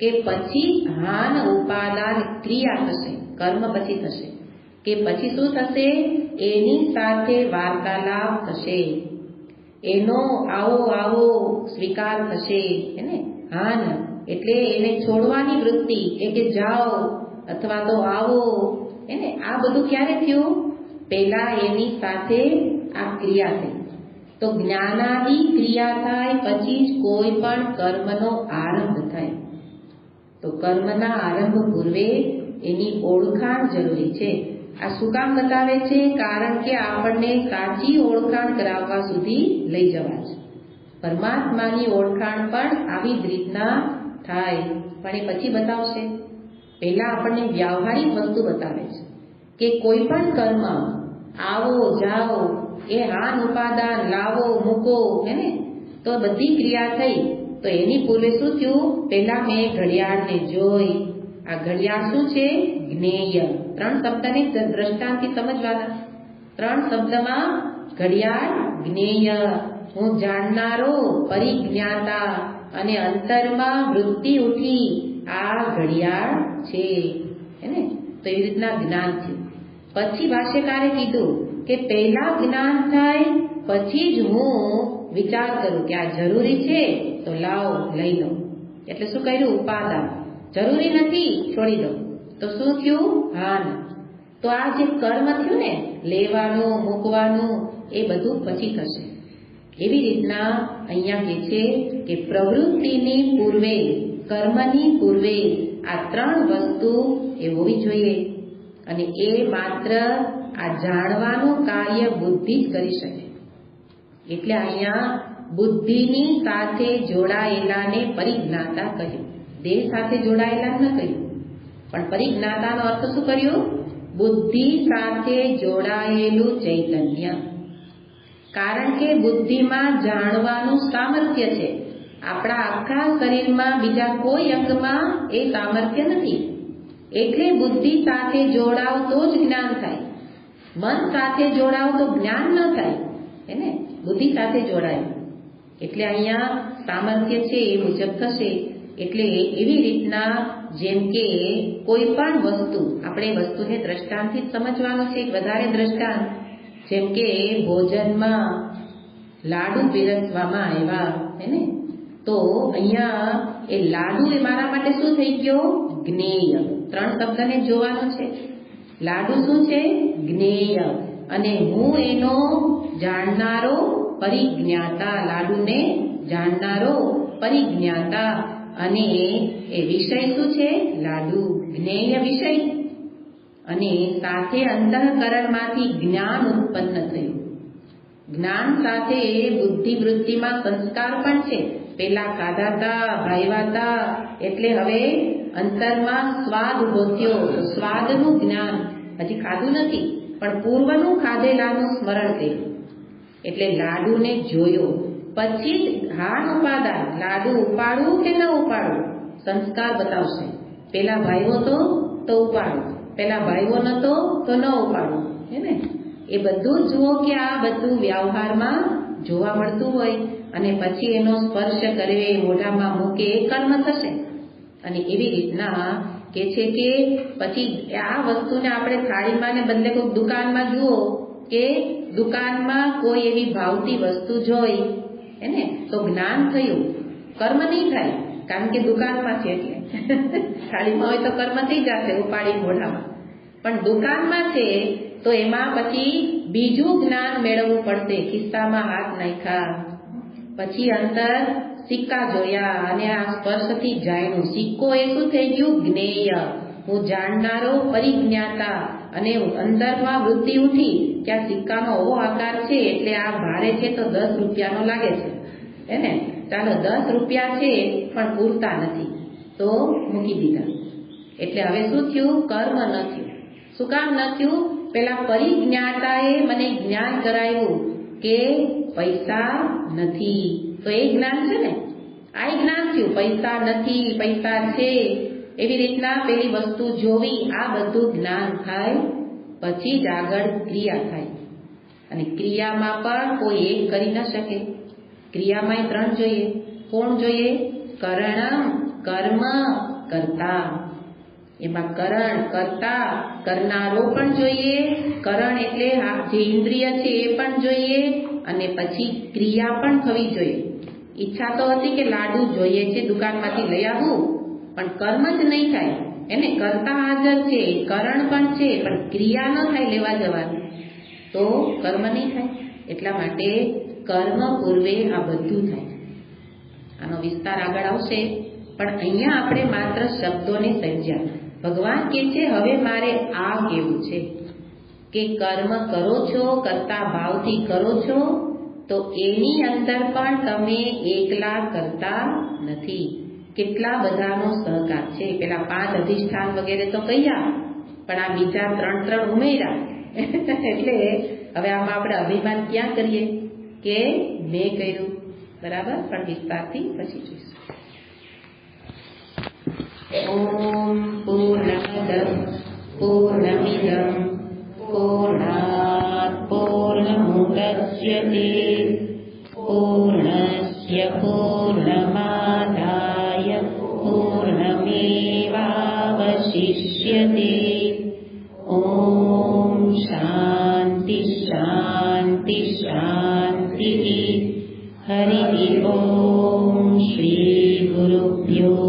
કે પછી હાન ઉપાદાન ક્રિયા થશે. કર્મ પછી થશે કે પછી શું થશે? એની સાથે વાર્તાલાપ થશે, એનો આવો સ્વીકાર થશે ને. હાન એટલે એને છોડવાની વૃત્તિ, કે જાઓ અથવા તો આવો એને. આ બધું ક્યારે થયું? પેલા એની સાથે આ ક્રિયા થઈ. તો જ્ઞાનાદિ ક્રિયા થાય પછી જ કોઈ પણ કર્મનો આરંભ થાય. તો કર્મના આરંભ પૂર્વે એની ઓળખાણ જરૂરી છે. આ શું કામ બતાવે છે? કારણ કે આપણને સાચી ઓળખાણ કરાવવા સુધી લઈ જવા છે. પરમાત્માની ઓળખાણ પણ આવી જ રીતના થાય, પણ એ પછી બતાવશે. પહેલા આપણને વ્યવહારિક વસ્તુ બતાવે છે કે કોઈ પણ કર્મ આવો જાઓ, એ હાન ઉપાદાન લાવો મૂકો હે ને. તો બધી ક્રિયા થઈ. તો એની પૂર્વે શું થયું? પહેલા મેં ઘડિયાળને જોઈ. આ ઘડિયાળ શું છે? જ્ઞેય. ત્રણ શબ્દને દ્રષ્ટાંતથી સમજવાના. ત્રણ શબ્દમાં ઘડિયાળ જ્ઞેય, હું જાણનારો પરિજ્ઞાતા, અને અંતરમાં વૃત્તિ ઉઠી આ ઘડિયાળ છે ને. તો એવી રીતના જ્ઞાન થયું. પછી ભાષ્યકારે કીધું કે પહેલા જ્ઞાન થાય પછી જ હું વિચાર કરું કે આ જરૂરી છે તો લાવો લઈ લો. એટલે શું કર્યું? ઉપાદાન. જરૂરી નથી, છોડી દો. તો શું થયું? હાન. તો આ જે કર્મ થયું ને, લેવાનું મૂકવાનું, એ બધું પછી થશે. એવી રીતના અહીંયા કહે છે કે પ્રવૃત્તિની પૂર્વે, કર્મની પૂર્વે આ ત્રણ વસ્તુ એ હોવી જોઈએ. અને એ માત્ર આ જાણવાનું કાર્ય બુદ્ધિ જ કરી શકે. એટલે અહીંયા બુદ્ધિની સાથે જોડાયેલાને પરિજ્ઞાતા કહ્યું. દેહ સાથે જોડાયેલા ન કહ્યું, પણ પરિજ્ઞાતાનો અર્થ શું કર્યો? બુદ્ધિ સાથે જોડાયેલું ચૈતન્ય. કારણ કે બુદ્ધિમાં જાણવાનું સામર્થ્ય છે. આપણા આખા શરીરમાં બીજા કોઈ અંગમાં એ સામર્થ્ય નથી. એટલે બુદ્ધિ સાથે જોડાવ તો જ જ્ઞાન થાય. મન સાથે જોડાવ તો જ્ઞાન ન થાય, હે ને? બુદ્ધિ સાથે જોડાય એટલે અહીંયા સામર્થ્ય છે એ મુજબ થશે. એટલે એવી રીતના જેમ કે કોઈ પણ વસ્તુ, આપણે વસ્તુને દ્રષ્ટાંતથી જ સમજવાનું છે, વધારે દ્રષ્ટાંત. જેમ કે ભોજનમાં લાડુ પીરસવામાં આવ્યા, હે ને? તો અહીંયા એ લાડુ એ મારા માટે શું થઈ ગયો? જ્ઞેય. 3 શબ્દને જોવાનો છે. લાડુ શું છે? જ્ઞેય. અને હું એનો જાણનારો પરિજ્ઞાતા, લાડુને જાણનારો પરિજ્ઞાતા. અને એ વિષય શું છે? લાડુ, જ્ઞેય વિષય. અને સાથે અંતઃકરણમાંથી જ્ઞાન ઉત્પન્ન થયું. જ્ઞાન સાથે બુદ્ધિ વૃત્તિમાં સંસ્કાર પણ છે. પેલા ખાધાતા, ભાઈવાતા, એટલે હવે અંતરમાં સ્વાદ ઉભો થયો. સ્વાદનું જ્ઞાન, હજી ખાધું નથી પણ પૂર્વનું ખાધેલાનું સ્મરણ થયું. એટલે લાડુને જોયો. પછી હાન ઉપાદાન, લાડુ ઉપાડવું કે ન ઉપાડવું સંસ્કાર બતાવશે. પેલા ભાઈઓ તો ઉપાડવું, પેલા ભાઈઓ નતો તો ન ઉપાડવું, હે ને? એ બધું જુઓ કે આ બધું વ્યવહારમાં જોવા મળતું હોય. અને પછી એનો સ્પર્શ કરે, મોઢામાં મૂકે, એ કર્મ થશે. અને એવી રીતના કે છે કે પછી આ વસ્તુને આપણે થાળીમાં ને બદલે કોઈ દુકાનમાં જુઓ કે દુકાનમાં કોઈ એવી ભાવતી વસ્તુ જોઈ, હે ને? તો જ્ઞાન થયું, કર્મ નહીં થાય કારણ કે દુકાનમાં છે એટલે. થાળીમાં હોય તો કર્મ થઈ જશે ઉપાડી મોઢામાં, પણ દુકાનમાં છે તો એમાં પછી બીજું જ્ઞાન મેળવવું પડશે. ખિસ્સામાં હાથ નાખ્યા, પછી અંદર સિક્કા જોયા અને આ સ્પર્શથી જાણ્યું. સિક્કો એ શું થઈ ગયું? જ્ઞેય. હું જાણનારો પરિજ્ઞાતા. અને અંદરમાં વૃત્તિ ઉઠી કે આ સિક્કાનો એવો આકાર છે એટલે આ ભારે છે તો 10 રૂપિયાનો લાગે છે, હે ને? ચાલો 10 રૂપિયા છે પણ પૂરતા નથી તો મૂકી દીધા. એટલે હવે શું થયું? કર્મ ન થયું. શું કામ ન થયું? પેલા પરિજ્ઞાતાએ મને જ્ઞાન કરાવ્યું કે પૈસા નથી, તો એ જ્ઞાન છે ને? આ જ્ઞાન થયું. પૈસા નથી, પૈસા છે, એવી રીતના પેલી વસ્તુ જોવી, આ બધું જ્ઞાન થાય. પછી જ આગળ ક્રિયા થાય. અને ક્રિયામાં પણ કોઈ એક કરી ન શકે. ક્રિયામાં 3 જોઈએ. કોણ જોઈએ? કરણ, કર્મ, કર્તા. એમાં કરણ, કર્તા, કરનારો પણ જોઈએ. કરણ એટલે જે ઇન્દ્રિય છે એ પણ જોઈએ. અને પછી ક્રિયા પણ થવી જોઈએ. ઈચ્છા તો હતી કે લાડુ જોઈએ છે, દુકાનમાંથી લઈ આવવું, પણ કર્મ જ નહીં થાય. એને કર્તા હાજર છે, કરણ પણ છે, પણ ક્રિયા ન થાય લેવા જવાની, તો કર્મ નહીં થાય. એટલા માટે કર્મ પૂર્વે આ બધું થાય. આનો વિસ્તાર આગળ આવશે, પણ અહીંયા આપણે માત્ર શબ્દોને સમજ્યા. ભગવાન કહે છે હવે મારે આ કહેવું છે કે કર્મ કરો છો, કરતા ભાવથી કરો છો, તો એની અંદર પણ તમે એકલા કરતા નથી. કેટલા બધાનો સહકાર છે. પેલા 5 અધિષ્ઠાન વગેરે તો કહ્યા, પણ આ બીજા 3 ઉમેર્યા. એટલે હવે આમાં આપણે અભિમાન ક્યાં કરીએ કે મેં કર્યું, બરાબર? પણ વિસ્તારથી પછી જોઈશું. ઓમ પૂર્ણમદ પૂર્ણમિદં પૂર્ણાત પૂર્ણમુદચ્યતે પૂર્ણસ્ય પૂર્ણમાદાય પૂર્ણમેવાવશિષ્યતે. ઓમ શાંતિ શાંતિ શાંતિ. હરિ ઓમ. શ્રી ગુરુભ્યો